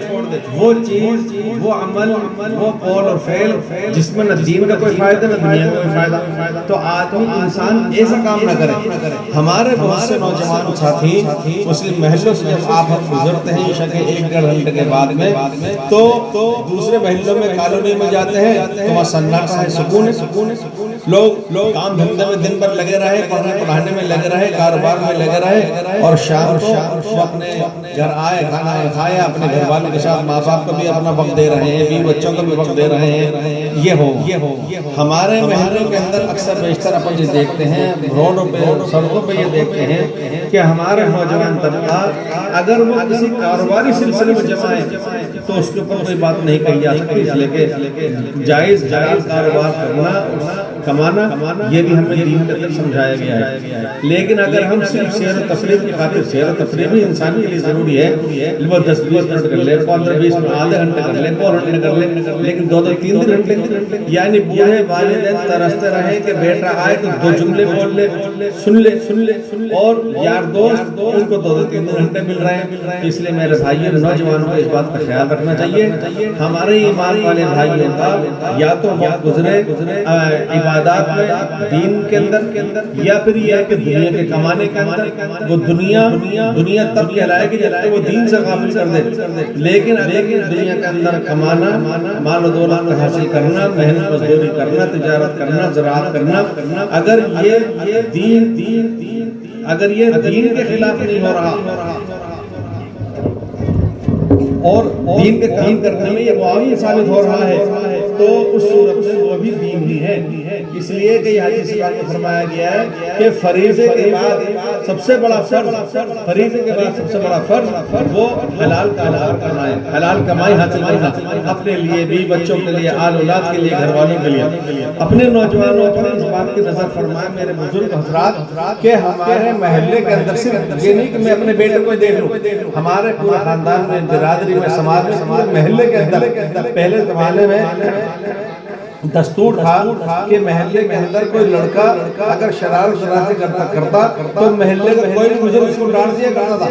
वो चीज, वो अमल, वो कौल और फेल जिसमें न दीन का कोई फायदा न दुनिया का कोई फायदा, तो आदमी इंसान ऐसा काम न करे। हमारे बहुत से नौजवान साथी मुस्लिम महलों से जब आप गुजरते हैं ईशा के 1-1.5 घंटे के बाद में, तो दूसरे महलों में कॉलोनी में जाते हैं तो वहाँ सन्नाटा है, सुकून है। लोग काम धंधे में दिन भर लगे रहे, पढ़ने पढ़ाने में लगे रहे, कारोबार में लगे रहे, और शाम को अपने घर आए, खाना खाया, अपने घर वालों के साथ माँ बाप को भी अपना वक्त दे रहे हैं, बीवी बच्चों को भी वक्त दे रहे हैं। ये हो हमारे महलों के अंदर अक्सर बेशतर अपन ये देखते हैं, रोडों पे, सड़कों पे ये देखते हैं कि हमारे नौजवान तबका अगर वो किसी कारोबारी सिलसिले में जमा है तो उसके ऊपर कोई बात नहीं कही जा सकती, इसलिए जायज़ कारोबार करना कमाना ये भी हमें दीन के अंदर समझाया गया है। लेकिन अगर हम सिर्फ सैर व तफरीह की खातिर, सैर व तफरीह भी इंसान के लिए जरूरी है, वो 10-20 मिनट कर ले, 15-20 मिनट, आधे घंटे कर ले, पौन घंटे कर ले, लेकिन 2-3 घंटे, यानी बूढ़े वालिदैन तरसते रहे कि बेटा आए तो 2 जुमले बोल ले, सुन ले, और यार दोस्त उनको 2-3 घंटे मिल रहे हैं। इसलिए मेरे भाइयों नौजवानों को इस बात का ख्याल रखना चाहिए। हमारे ईमान वाले भाइयों का या तो वक्त गुजरे इबादत में, दीन के अंदर, या फिर यह कि दुनिया के कमाने के अंदर। वो दुनिया तब कहलाएगी जब वो दीन से गाफिल कर दे। लेकिन दुनिया के अंदर कमाना, माल दौलत हासिल करना, मेहनत मजदूरी करना, तिजारत करना, ज़राअत करना, अगर ये दीन के खिलाफ नहीं हो रहा और दीन के काम करने में ये मुआविन साबित हो रहा है, तो उस सूरत में वो भी दीन ही है। इसलिए कि हदीस में फरमाया गया है कि फरीज़े के बाद सबसे बड़ा फर्ज वो हलाल का हलाल करना है, हलाल कमाई हासिल करना, अपने लिए भी, बच्चों के लिए, आल औलाद के लिए, घर वालों के लिए। अपने नौजवानों पर इस बात की नजर फरमाए मेरे बुजुर्ग हज़रात के हमारे महल्ले के अंदर सिर्फ ये नहीं कि मैं अपने बेटे को देख लूं, हमारे पूरे खानदान में, बिरादरी में, समाज में, महल्ले के अंदर पहले जमाने में दस्तूर था कि महल्ले के अंदर कोई लड़का अगर शरारत करता तो महल्ले का कोई बुजुर्ग उसको डांट दिया करता था।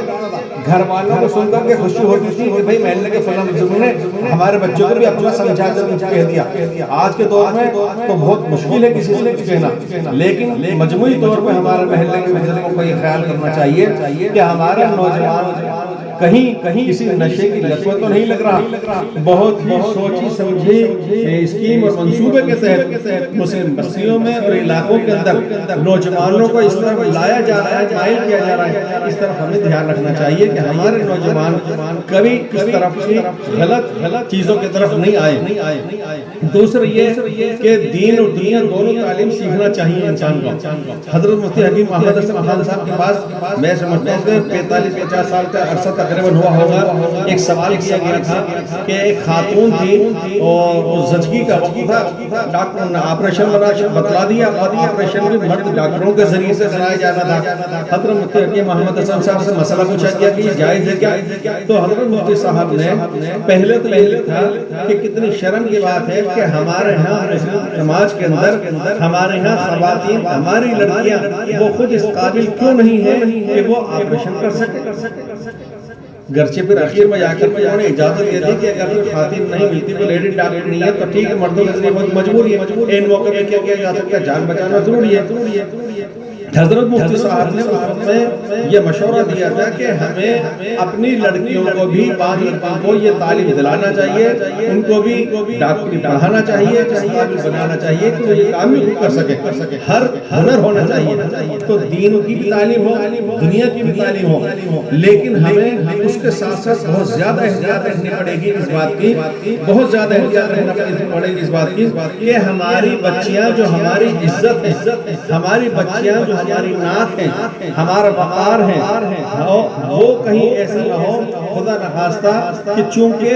घर वालों को सुनकर के खुशी होती थी कि भाई महल्ले के फलां बुजुर्ग ने हमारे बच्चों को भी अपना समझा कर कह दिया। आज के दौर में तो बहुत मुश्किल है किसी से कुछ कहना, लेकिन मजमूई तौर पर हमारे महल्ले के बुजुर्गों को ये ख्याल करना चाहिए कि हमारा नौजवान कहीं किसी नशे की लत में तो नहीं लग रहा। बहुत ही सोची समझी स्कीम और मंसूबे के तहत मुस्लिम बस्तियों में और इलाकों के अंदर नौजवानों को इस तरफ लाया जा रहा है, माइल किया जा रहा है। इस तरफ हमें ध्यान रखना चाहिए कि हमारे नौजवान कभी इस तरफ की गलत चीजों की तरफ नहीं आए। दूसरा ये कि दीन और दुनिया दोनों तालीम सीखना चाहिए इंसान को। हजरत मुफ्ती हकीम मोहम्मद हसन खान साहब के पास मैं समझता हूँ 45-50 साल का अरसा तकरीबन हुआ होगा, एक सवाल किया गया था कि एक खातून थी और ज़चगी का वक्त था, डॉक्टर ने ऑपरेशन बतला दिया, ऑपरेशन भी मर्द डॉक्टरों के जरिए से कराया जाना था। हजरत मुफ्ती हकीम मोहम्मद हसन साहब से मसला पूछा गया कि ये जायज़ है क्या? तो हजरत मुफ्ती साहब ने पहले तो ये लिखा कि कितनी शर्म की बात है कि हमारे यहाँ मुस्लिम समाज के अंदर हमारे यहाँ ख़वातीन, हमारी लड़कियाँ वो खुद इस काबिल क्यों नहीं है कि वो ऑपरेशन कर सके। घरचे फिर आखिर में जाकर उन्होंने इजाजत दे दी कि अगर कोई खातिन नहीं मिलती, कोई लेडी डॉक्टर नहीं है तो ठीक है, मर्दों के लिए मजबूरी है, इन मौके पे क्या किया जा सकता है, जान बचाना जरूरी है। हजरत मुफ्ती साहब ने उस वक्त में ये मशवरा दिया था कि हमें अपनी लड़कियों को भी को ये तालीम दिलाना चाहिए, उनको भी डॉक्टरी पढ़ाना चाहिए, काबिल बनाना चाहिए कि वो ये काम भी कर सके, हर हुनर होना चाहिए। तो दीन की भी तालीम हो, दुनिया की भी तालीम हो, लेकिन हमें उसके साथ साथ बहुत ज्यादा एहतियात रखनी पड़ेगी इस बात की, बहुत ज्यादा एहतियात रखनी पड़ेगी इस बात की कि हमारी बच्चियां जो हमारी इज्जत है, हमारी बच्चियां जो हमारी नात है, हमारा वक़ार है, वो कहीं ऐसी न हो खुदा न खास्ता कि चूंकि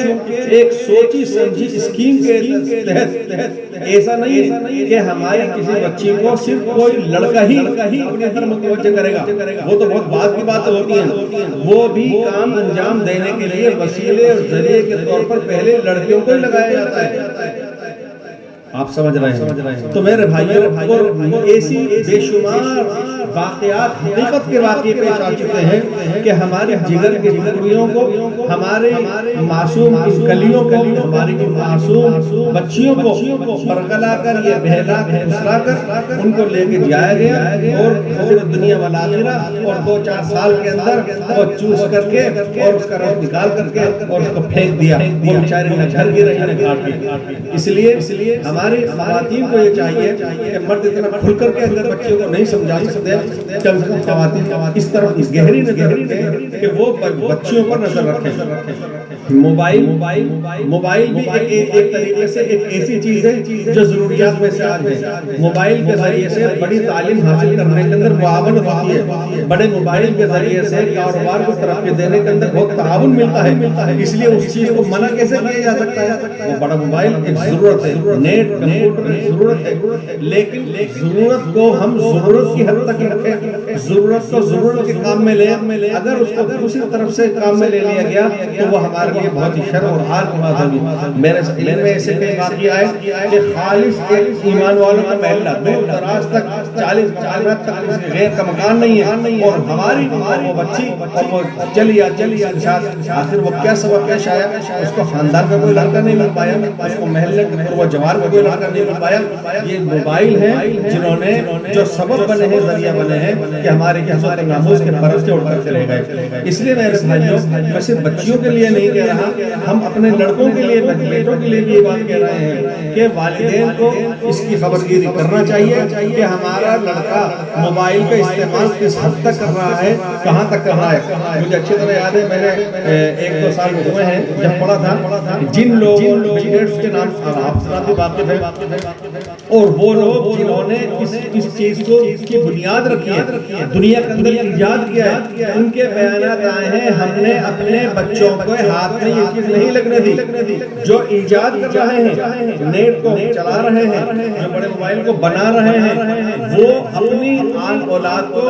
एक सोची समझी स्कीम के तहत ऐसा नहीं है कि हमारी किसी बच्ची को सिर्फ कोई लड़का ही अपने तरफ मुतवज्जह करेगा। वो तो बहुत बात की बात होती है, वो भी काम अंजाम देने के लिए वसीले और जरिए के तौर पर पहले लड़कियों को ही लगाया जाता है। आप समझ रहे हैं? तो मेरे भाइयों ऐसी बेशुमार वाक़यात, हकीकत के वाक़े पेश आ चुके हैं कि हमारे जिगर के टुकड़ियों को, हमारे मासूम कलियों को, हमारी मासूम बच्चियों को बरगला कर, ये बहला कर, फुसला कर उनको लेके जाया गया और पूरी दुनिया वाला आखिरा और 2-4 साल के अंदर वो चूस करके और उसका रस निकाल करके और उसको फेंक दिया। वो बेचारे न घर गिरे न काट के। इसलिए हमारी ख़वातीन को ये चाहिए कि मर्द इतना खुल करके अगर बच्चियों को नहीं समझा सकते सकते कम से कम ख़वातीन इस तरफ गहरी नजर रखें कि वो बच्चियों पर नजर रखें। मोबाइल भी एक तरीके से एक ऐसी चीज है जो जरूरियात में से आज है। मोबाइल के जरिए से बड़ी तालीम हासिल करने के अंदर मुआवन होती है। बड़े मोबाइल के जरिए से कारोबार को तरक्की देने के अंदर बहुत ताउन मिलता है। इसलिए उस चीज को मना कैसे किया जा सकता है? वो बड़ा मोबाइल एक जरूरत है, नेट कंप्यूटर एक जरूरत है, लेकिन जरूरत को हम जरूरत की हद तक रखें। जरूरत को जरूरत के काम में ले, अगर उसको दूसरी तरफ से काम में ले लिया गया तो वो हमारे लिए बहुत ही शर्म और हार की बात होगी। मेरे इल्म में ऐसे कई वाक़या है कि खालिस एक ईमान वालों का महल्ला दूर दराज तक 40 तक गैर का मकान नहीं है, और हमारी वो बच्ची और वो चली आखिर वो क्या सबब पेश आया? उसको खानदान का कोई लड़का नहीं मिल पाया, उसको महल्ले वो जवार का कोई लड़का नहीं मिल पाया। ये मोबाइल है जिन्होंने जो सबब बने हैं, जरिया बने हैं कि हमारे इज्जत नामूस के परस्ते उड़कर चले गए। इसलिए मेरे भाइयों, मैं सिर्फ बच्चियों के लिए नहीं कह रहा, हम अपने लड़कों के लिए, बेटों के लिए भी ये बात कह रहे हैं कि वालिदैन को इसकी खबरगिरी करना चाहिए कि हमारा लड़का मोबाइल का इस्तेमाल किस हद तक कर रहा है, कहाँ तक कर रहा है। मुझे अच्छी तरह याद है, मैंने 1-2 साल हुए हैं जब पढ़ा था, जिन लोगों के नाम आप वाकिफ है, और वो लोग जिन्होंने इस चीज को इसकी बुनियाद रखी है, दुनिया के अंदर इजाद किया है, उनके बयानात आए हैं हमने अपने बच्चों को हाथ में ये चीज नहीं लगने दी। जो इजाद कर रहे हैं, नेट को चला रहे हैं, जो बड़े मोबाइल को बना रहे हैं, वो अपनी आन औलाद को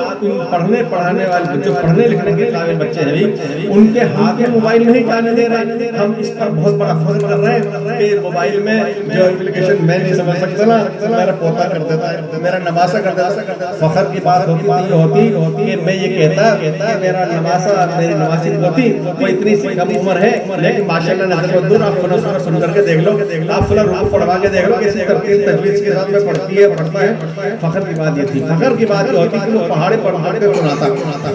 पढ़ने पढ़ाने वाले जो पढ़ने लिखने के काबिल बच्चे हैं, उनके हाथ में मोबाइल नहीं जाने दे रहे। हम इस पर बहुत बड़ा फख्र कर रहे हैं कि मोबाइल में जो एप्लीकेशन मैं नहीं समझ सकता ना, मेरा पोता कर देता है, मेरा नवासा कर देता है। फख्र की बात होती कि मैं ये कहता कि मेरा नवासा, मेरी नवासी पोती वो इतनी सी कम उम्र है, लेकिन माशाल्लाह नजर दूर आप फुला सुन करके देख लो, आप फुला रुकू पढ़वा के देख लो किसी तरतीब तजवीज़ के साथ में पढ़ता है। फख्र की बात ये थी। फख्र की बात ये होती कि वो पहाड़े पढ़ के सुनाता।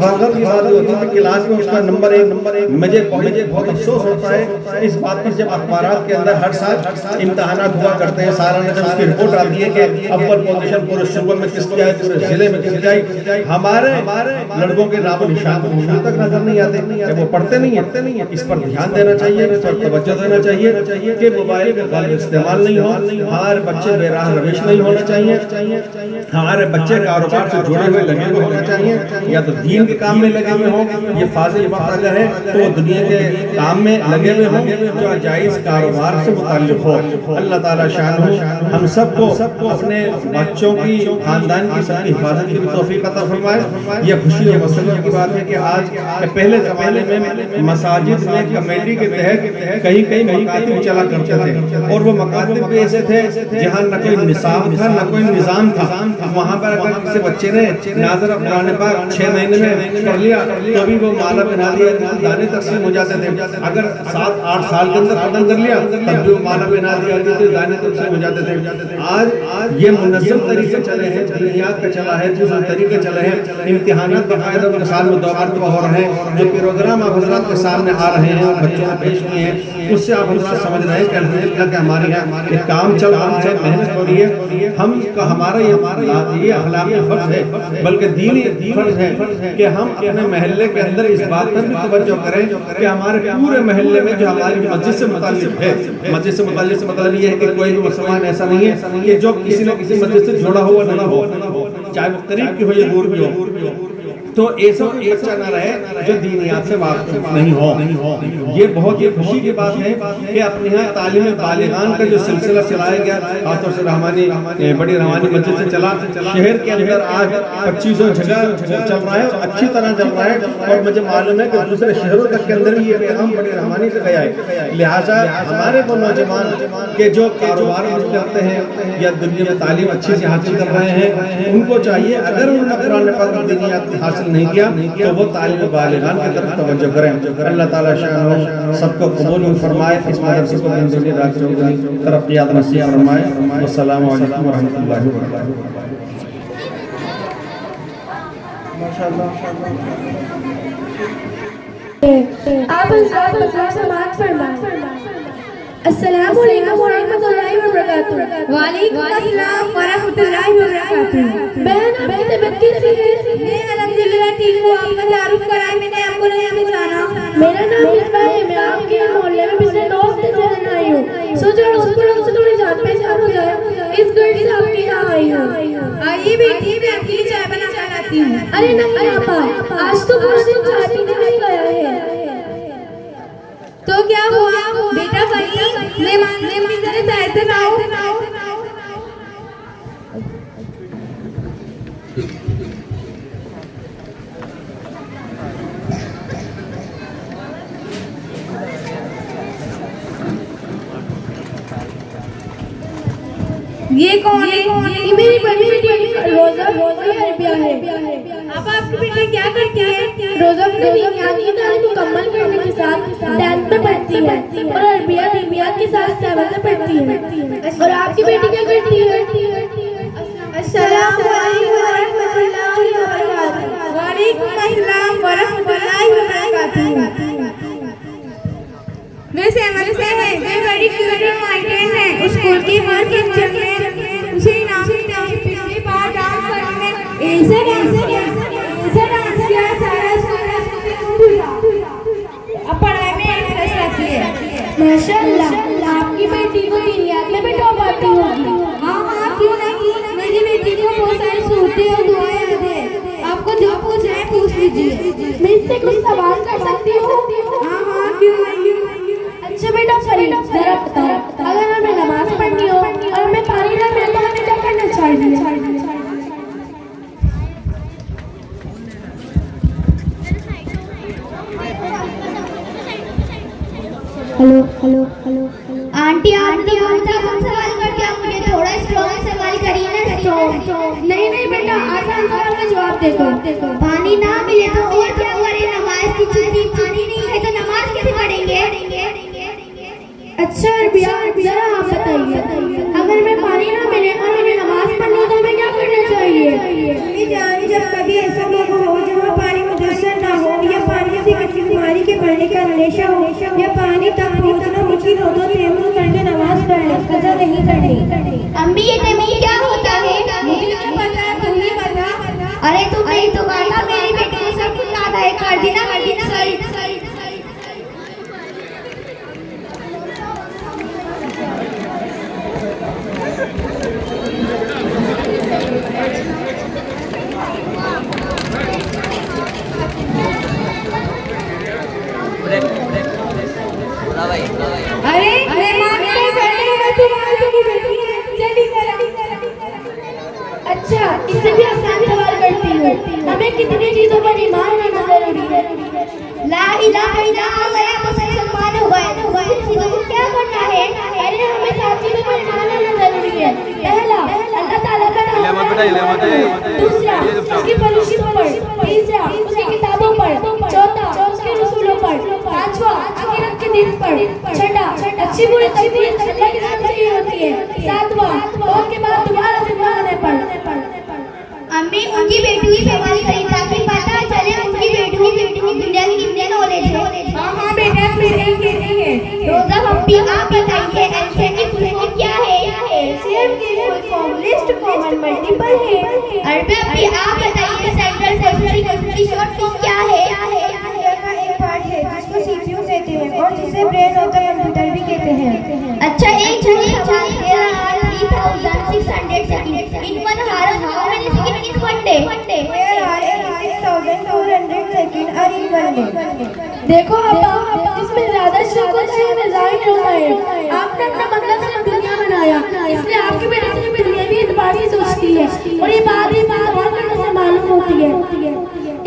फख्र की बात ये होती कि क्लास में उसका नंबर एक। मुझे बहुत अफसोस होता है इस बात पर, जब अखबारात के अंदर हर साल इम्तहानात हुआ करते हैं, सालाना जब उसकी रिपोर्ट आती है कि अव्वल पोजीशन पूरे सूबे में किसकी आई, पूरे जिले में किसकी आई, हमारे लड़कों के नाम निशान तक नजर नहीं आते, वो पढ़ते नहीं है। इस पर ध्यान देना चाहिए, इस पर तवज्जो देना चाहिए कि मोबाइल का गलत इस्तेमाल नहीं हो, हमारे बच्चे बेराह रविश नहीं होना चाहिए, हमारे बच्चे कारोबार से जुड़े हुए लगे हुए होना चाहिए, या तो दीन के काम में लगे हुए हों, ये फाजिल वक्त अगर है तो वो दुनिया के काम में लगे हुए हों जो जायज़ कारोबार से मुताल्लिक हो। अल्लाह ताला शान हो हम सबको अपने बच्चों की, खानदान की सबकी हिफाजत की तौफीक अता फरमाए। ये खुशी और मसरत की बात है कि आज पहले ज़माने में मसाजिद में कमेटी के तहत कहीं मकातिब चला करते थे, और वो मकातिब भी ऐसे थे जहाँ न कोई निसाब था न कोई निज़ाम था। वहाँ पर अगर किसी बच्चे ने नाज़र कुरान पाक 6 महीने में पढ़ लिया तो भी वो माला पहना दिया, दाने तकसीम हो जाते थे। अगर 7-8 साल के अंदर खत्म कर लिया तब भी वो माला पहना दिया, तो दाने तकसीम हो जाते थे। आज ये मुनज़्ज़म तरीके चले हैं, जरियात का चला है, जो तरीके चले हैं, इम्तिहानात बाकायदा उनके साल में 2 बार हो रहे हैं, जो प्रोग्राम आप हज़रात के सामने आ रहे हैं, बच्चों ने पेश किए हैं, उससे आप हज़रात समझ रहे हैं कि अल्हम्दुलिल्लाह कि हमारे यहाँ काम चल रहा है, मेहनत हो रही है। हम का हमारा ये अखलाकी फर्ज है, बल्कि दीनी फर्ज है कि हम अपने महल्ले के अंदर इस बात पर भी तवज्जो करें कि हमारे पूरे महल्ले में जो हमारी मस्जिद से मुताल्लिक है, मस्जिद से मुताल्लिक से मतलब ये है कि कोई भी मुसलमान ऐसा नहीं है कि जो किसी न किसी मस्जिद से जुड़ा हुआ नहीं हो, चाहे वो करीब की हो या दूर की हो, तो ऐसा एक बच्चा न रहे जो दीनियात से वाकिफ नहीं हो। ये बहुत ही खुशी की बात है कि अपने यहाँ तालीम बालिगान का जो सिलसिला चलाया गया, खासतौर से रहमानी बड़ी रहमानी मस्जिद से चला, शहर के अंदर आज 2500 जगह चल रहा है, अच्छी तरह चल रहा है, और मुझे मालूम है कि दूसरे शहरों तक के अंदर भी ये पैगाम बड़ी रहमानी से गया है। लिहाजा हमारे वो नौजवान के जो कारोबार करते हैं या दुनिया में तालीम अच्छी से हासिल कर रहे हैं, उनको चाहिए अगर उन्होंने कुरान पाक की दीनियात हासिल नहीं किया तो वो तालिब बालिगान की तरफ तवज्जो करें। अल्लाह ताला शान हो सबको कबूल फरमाए, इस मदरसे को जिंदगी राखियों की तरक्कियात नसीब फरमाए। अस्सलामु अलैकुम व रहमतुल्लाहि व बरकातहू। माशाअल्लाह आप समाज फरमाएं। अस्सलामु अलैकुम व रहमतुल्लाहि व बरकातहू। वालेकुम अस्सलाम व रहमतुल्लाहि व बरकातहू। बहन आपकी तबीयत कैसी है? बेटी को आपका तारुफ कराया, मैंने आपको नहीं पहचाना। मेरा नाम मिसबा है, मैं आपके मोहल्ले में पिछले 2 हफ्ते से रहने आई हूँ। सोचो अड़ोस-पड़ोस से थोड़ी जान पहचान हो जाए, इस घर से आपके यहाँ आई हूँ। आइए बेटी, मैं आपके लिए चाय बना कर लाती हूँ। अरे नहीं आपा, आज तो पूरा दिन चाय पीने में गया है। तो क्या हुआ बेटा, भाई मेहमान की तरह चाय तो लाओ। ये कौन है? ये मेरी बड़ी बेटी रोजा अरबिया है। अब आपकी बेटी क्या करती है? रोजा अपनी दीनियात की तालीम मुकम्मल करने के साथ 10th में पढ़ती है और अरबिया दीनियात के साथ 7th में पढ़ती है। और आपकी बेटी क्या करती है? अस्सलाम वालेकुम वरहमतुल्लाहि वबरकातुहू। वालेकुम अस्सलाम वरहमतुल्लाहि वबरकातुहू। वे सेवन से है, वे बड़ी क्यूट और माइटेन है। स्कूल की हर फंक्शन में उसे इनाम पिछली बार डांस करने में ऐसे डांस किया सारा भूला। अब पढ़ाई में इंटरेस्ट रखती है। माशाअल्लाह, आपकी बेटी को दीनियात में भी टॉप आती होगी। हाँ, क्यों नहीं। मेरी बेटी को बहुत सारी सूरतें और दुआएं याद है। आपको जो पूछना है पूछ लीजिए। मैं इससे कुछ सवाल कर सकती हूँ? हाँ, क्यों नहीं। अच्छा बेटा फरीद, जरा बताओ, अगर हमें नमाज पढ़नी हो और हमें पानी ना मिले तो हमें क्या करना चाहिए? हेलो हेलो हेलो आंटी, आप तो बहुत आसान सवाल करते हैं, मुझे थोड़ा स्ट्रॉन्ग सवाल करिए ना। स्ट्रॉन्ग नहीं बेटा, आसान सवाल का जवाब दे दो। पानी ना मिले तो और क्या करें? नमाज की छुट्टी, पानी नहीं है तो नमाज कैसे पढ़ेंगे? अच्छा अरबिया, जरा आप बताइए, अगर हमें पानी ना मिले और हमें नमाज पढ़नी हो तो हमें क्या करना चाहिए? जब कभी ऐसा मौका हो जहाँ पानी मुयस्सर ना हो, या पानी से किसी बीमारी के बढ़ने का अंदेशा हो, या पानी तक पहुँचना मुश्किल हो, तो तयम्मुम करके नमाज पढ़ ले, कज़ा नहीं करनी। अम्मी, ये तयम्मुम क्या होता है? मुझे क्या पता, तुम ही बता। अरे तुम नहीं तो कहता, मेरी बेटी को सब कुछ याद है। कर देना सही। अरे मेहमान को बैठने का तुम्हारी तो बेटी है, जल्दी करो। अच्छा, इससे भी आसान सवाल करती हूँ, हमें कितनी चीजों पर ईमान लाना जरूरी है? ला इलाहा इल्लल्लाह मुसलमान हो गए। चीजों को क्या करना है? अरे हमें 7 चीजों पर ईमान लाना जरूरी है। पहला, अल्लाह ताला का नाम, दूसरा उसकी फरिश्तों पर, तीसरा उसकी किताबों पर, चौथा उसके रसूलों पर, पांचवा आखिरत के दिन पर, छठा अच्छी बुरी तकदीर अल्लाह के साथ की होती है, सातवां मौत के बाद दोबारा जिंदा होने पर। अम्मी, उनकी बेटी की सवाल करी ताकि पता चले उनकी बेटी को दुनिया की कितने नॉलेज है। हाँ बेटा, फिर एक कहती है। रोजा पप्पी, आप बताइए एलसीएम की फुल फॉर्म क्या है? एलसीएम की full form list common multiple है। अरबी पप्पी, आप बताइए सेंट्रल प्रोसेसर की शॉर्ट फॉर्म क्या है? एक पार्ट है जिसको सीपीयू कहते हैं और जिसे ब्रेन होता है कंप्यूटर भी कहते हैं। अच्छा, एक सवाल, 3600 second in 1 hour, how many seconds in 1 day? There are 6200 second और इन 1 day। देखो अब्बा, इसमें ज्यादा शौक होता है डिजाइन होता है। आपने अपना बंदा से दुनिया बनाया, इसलिए आपकी बेटी सिर्फ दुनियावी एतबार से सोचती है और ये बात और करने से मालूम होती है।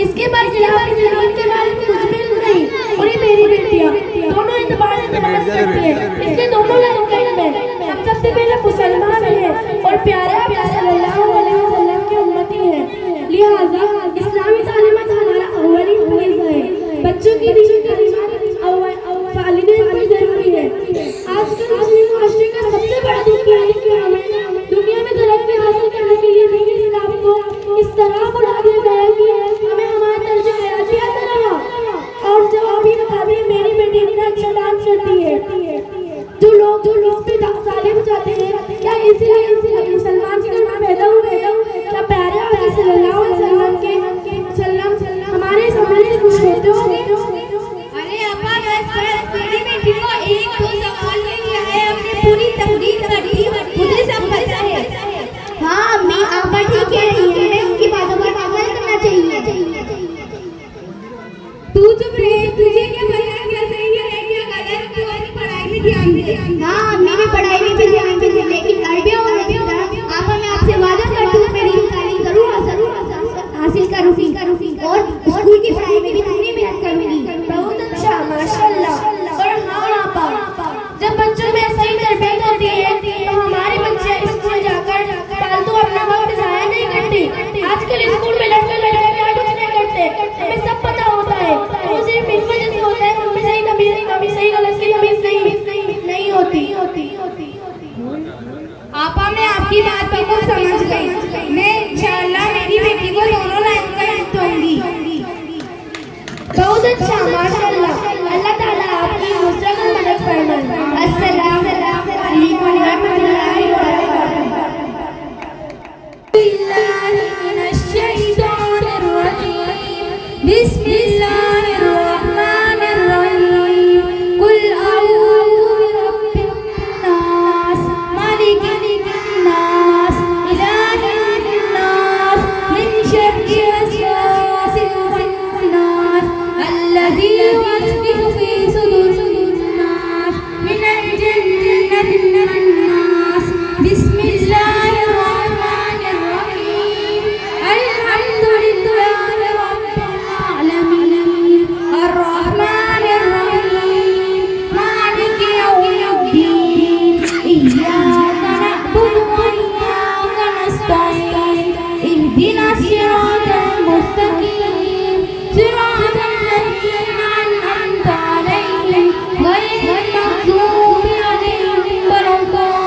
इसके बाद खिलाफ जरूरत के बारे में कुछ भी नहीं, और ये मेरी बेटियां दोनों एतबार से नमाज पढ़ती है, इसलिए दोनों लाइन में हम सबसे पहले मुसलमान हैं और प्यारे सल्लल्लाहु अलैहि वसल्लम की उम्मती हैं। लिहाजा इस्लामी तालीमात हमारा अव्वली फर्ज है। बच्चों की दीनी तालीमात वालिदैन पर जरूरी है। आजकल मुस्लिम माशरे का सबसे बड़ा दुख है कि हमें दुनिया में तरक्की हासिल करने के लिए दीन इस्लाम को इस तरह बुला दिया गया है कि हमें हमारा तर्ज हयात याद रहा। और जो अभी बता दी, मेरी बेटी इतना अच्छा डांस करती है, जो लोग तू चुप रहे, तुझे क्या पता क्या सही है क्या गलत, तू अपनी पढ़ाई में ध्यान दे। हाँ मेरी पढ़ाई में भी ध्यान दे, लेकिन अरबिया और आप मैं आपसे वादा करती हूँ मेरी तालीम जरूर हासिल करूँगी और स्कूल की पढ़ाई में भी पूरी मेहनत करूँगी। बहुत अच्छा, माशाल्लाह। और हाँ आपा, जब बच्चों में सही तरबियत होती है तो हमारे बच्चे स्कूल जाकर फालतू अपना वक्त जाया नहीं करते। आजकल स्कूल में लड़के लड़के क्या कुछ नहीं करते, हमें सब पता होता है। वो सिर्फ इस वजह से होता है कि उनमें सही तमीज सही गलत की तमीज नहीं होती। आपा मैं आपकी बात बिल्कुल समझ गई। मैं इंशाअल्लाह मेरी बेटी को दोनों लाइन का हिस्सा दूंगी। बहुत अच्छा, माशाल्लाह। अल्लाह ताला आपकी मुस्तकिल मदद फरमाए। अस्सलाम वालेकुम व रहमतुल्लाहि व बरकातहू। बिस्मिल्लाहिर्रहमानिर्रहीम। कुल अऊज़ु बिरब्बिन नास, मालिकिन नास, इलाहिन नास, मिन शर्रिल वसवासिल खन्नास, अल्लज़ी युवस्विसु फी सुदूरिन नास, मिनल जन्नति वन नास। बिस्मिल्लाहिर्रहमानिर्रहीम। अल्हम्दुलिल्लाहि रब्बिल आलमीन, अर्रहमानिर्रहीम, मालिकि यौमिद्दीन, इय्याका नअबुदु व इय्याका नस्तईन, इहदिनास सिरातल मुस्तकीम, सिरातल लज़ीना अनअमता अलैहिम, गैरिल मग़ज़ूबि अलैहिम वलद्दाल्लीन।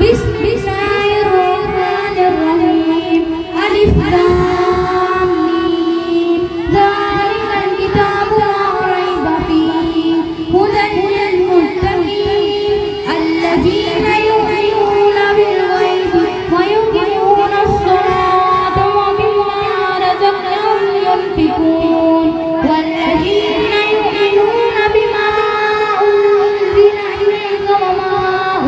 बिस्मिल्लाहिर्रहमानिर्रहीम। अलिफ लाम मीम, ज़ालिकल किताबु ला रैब फीह, हुदन लिलमुत्तक़ीन, अल्लज़ीना युमिनूना बिल गैबि व युक़ीमूना अस्सलाता व मिम्मा रज़क़नाहुम युनफ़िक़ून, वल्लज़ीना युमिनूना बिमा उन्ज़िला इलैका व मा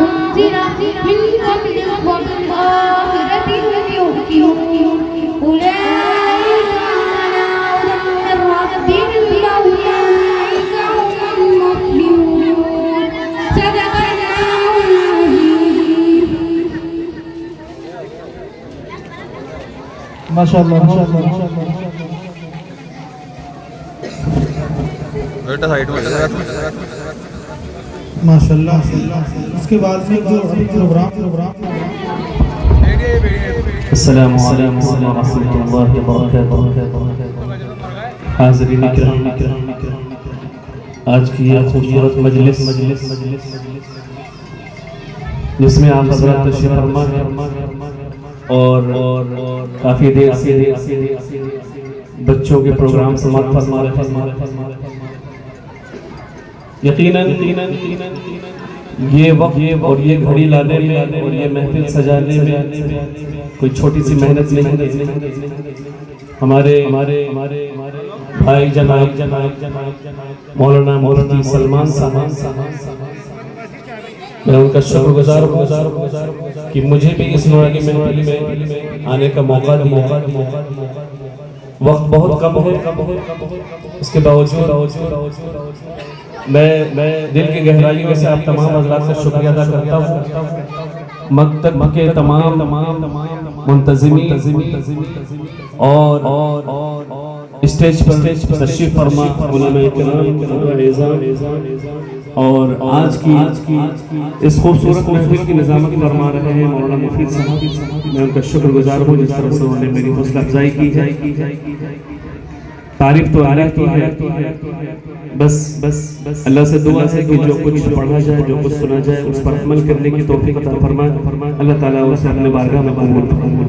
उन्ज़िला मिन क़ब्लिक व बिल आखिरति हुम युक़िनून, उलाइका अला हुदन मिन रब्बिहिम व उलाइका हुमुल मुफ़्लिहून। सदक़ल्लाहुल अज़ीम। माशाल्लाह बेटा साइड में माशाल्लाह। उसके बाद में जो अभी प्रोग्राम अस्सलामु अलैकुम व रहमतुल्लाहि व बरकातहू। हाज़रीन किराम, आज की यह खूबसूरत मजलिस जिसमें आप हज़रात तशरीफ़ फरमा और काफ़ी देर से बच्चों के प्रोग्राम समाप्त फरमा रहे हैं। यकीनन ये वक्त और ये घड़ी लाने में और ये महफिल सजाने में कोई छोटी सी मेहनत नहीं। हमारे भाई जनाब मौलाना मुफ्ती सलमान साहब, मैं उनका शुक्रगुजार हूँ कि मुझे भी इस नूरानी महफिल में आने का मौका दिया। वक्त बहुत कम है, इसके बावजूद मैं दिल की गहराइयों से आप तमाम हज़रात से शुक्रिया अदा करता हूँ। मकतब के तमाम मुंतज़िमीन और स्टेज पर तशरीफ़ फरमा उलमाए किराम और आज की इस खूबसूरत महफिल की निज़ामत फरमा रहे हैं मौलाना मुफीद साहब। मैं उनका शुक्रगुजार हूँ जिस तरह से उन्होंने मेरी हौसला अफजाई की है। तारीफ तो अल्लाह की है, बस अल्लाह से दुआ है कि जो कुछ पढ़ा जाए, जो कुछ सुना जाए, उस पर अमल करने की तौफीक अता फरमाए। अल्लाह ताला उसे अपने बारगाह में कबूल फरमाए।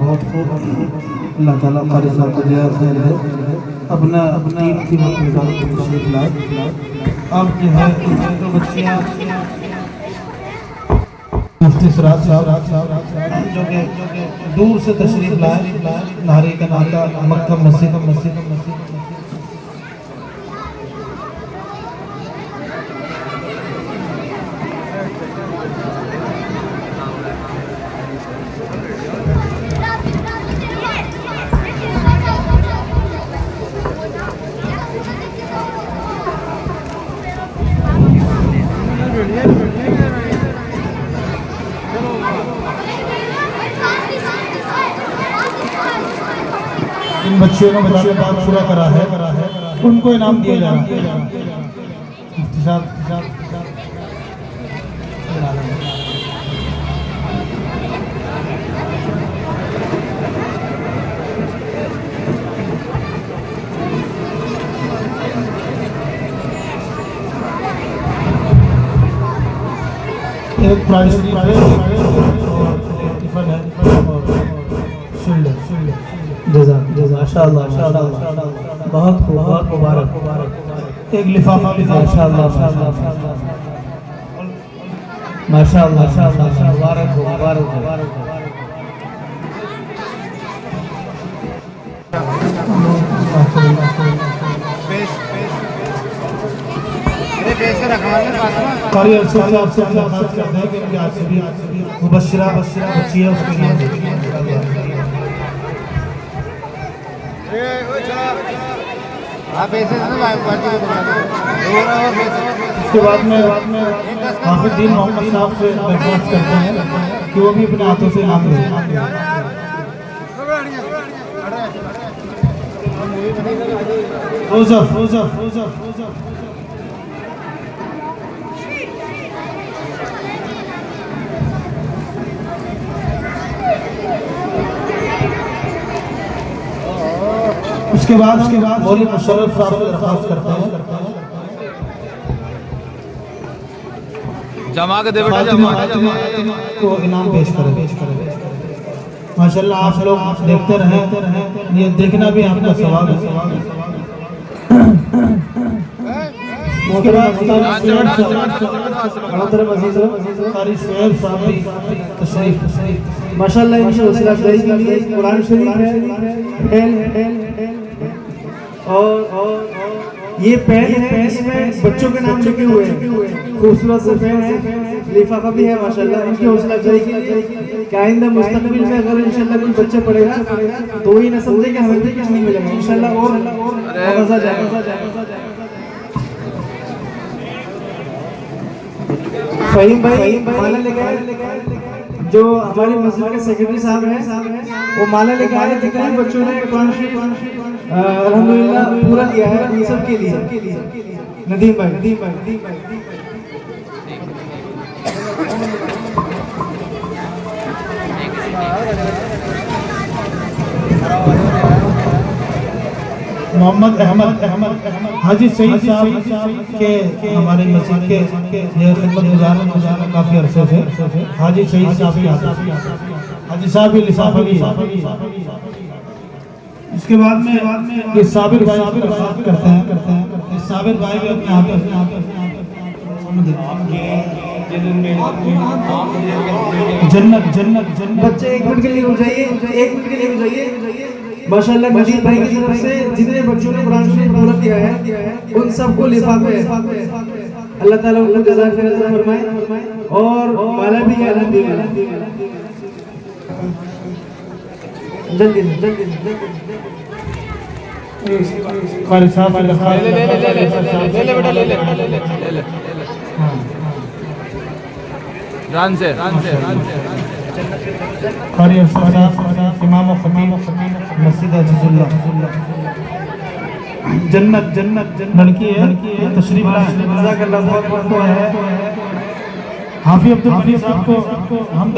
बहुत खूब. अल्लाह ताला कारी साहब को दिया खैर है, अपना कीमती वक्त निकाल कर तशरीफ लाए। अब जो है तो बच्चियाँ मुफ्ती सराज साहब जो कि दूर से तशरीफ लाए, नारी का नाता मक्का मस्जिद इन बच्चियों ने बच्चियों का पूरा करा है, उनको इनाम दिया जा रहा है। मुफ्ती साहब एक प्राइज है और टिफिन है और शील्ड है। माशाअल्लाह बहुत मुबारक। एक लिफाफा भी माशाअल्लाह मुबारक हो। कारी अरशद साहब से दरख्वास्त करते हैं कि आज से भी मुबश्शिरा बच्ची है उसके नाम उसके बाद में हाफिज़ुद्दीन मोहम्मद साहब से दरख्वास्त करते हैं कि वो भी अपने हाथों से नाम लें। रोज़फ उसके बाद मौलवी मुशर्रफ साहब से दरख्वास्त करते हैं जमा के दे बेटा जमा को इनाम पेश करें। माशाल्लाह आप लोग देखते रहें, ये देखना भी आपका सवाल है। उसके बाद कारी शुएब साहब भी तशरीफ माशाल्लाह इनकी हौसला अफजाई के लिए कुरान शरीफ है और ये पेन है, इसमें बच्चों के नाम लिखे हुए हैं, खूबसूरत से पेन है, लिफाफा भी है माशाल्लाह। इनकी हौसला अफजाई के लिए क्या आइंदा मुस्तकबिल में अगर इंशाल्लाह कोई बच्चा पढ़ेगा तो ही ना समझे कि हमें भी कुछ नहीं मिलेगा इंशाल्लाह और मजा जाएगा। फहीम भाई माला लेके आए, जो हमारी मस्जिद के सेक्रेटरी साहब हैं वो माला लेके आए। जितने बच्चों ने कुरान शरीफ अल्हम्दुलिल्लाह पूरा किया है उन सब के लिए नदीम भाई मोहम्मद अहमद हाजी सईद साहब के हमारी मस्जिद के ये खिदमत गुजार काफ़ी अरसे से हाजी सईद साहब भी हाजी साहब भी लिफाफा भी। इसके बाद में ये साबिर भाई की दरख्वास्त करते हैं ये साबिर भाई भी अपने हाथों से जन्नत बच्चे एक मिनट के लिए हो जाइए माशाल्लाह। नदीम भाई की तरफ से जितने बच्चों ने कुरान शरीफ पूरा किया है उन सबको लिफाफे अल्लाह ताला उनको जज़ा फरमाए और माला भी है अल्हम्दुलिल्लाह। जल्दी कारी साहब ले बेटा ले रान से कारी अरशद साहब इमाम और खतीब मस्जिद अजीजुल्लाह जन्नत लड़की है तशरीफ लाए। हाफिज़ अब्दुल हफीज़ साहब को हम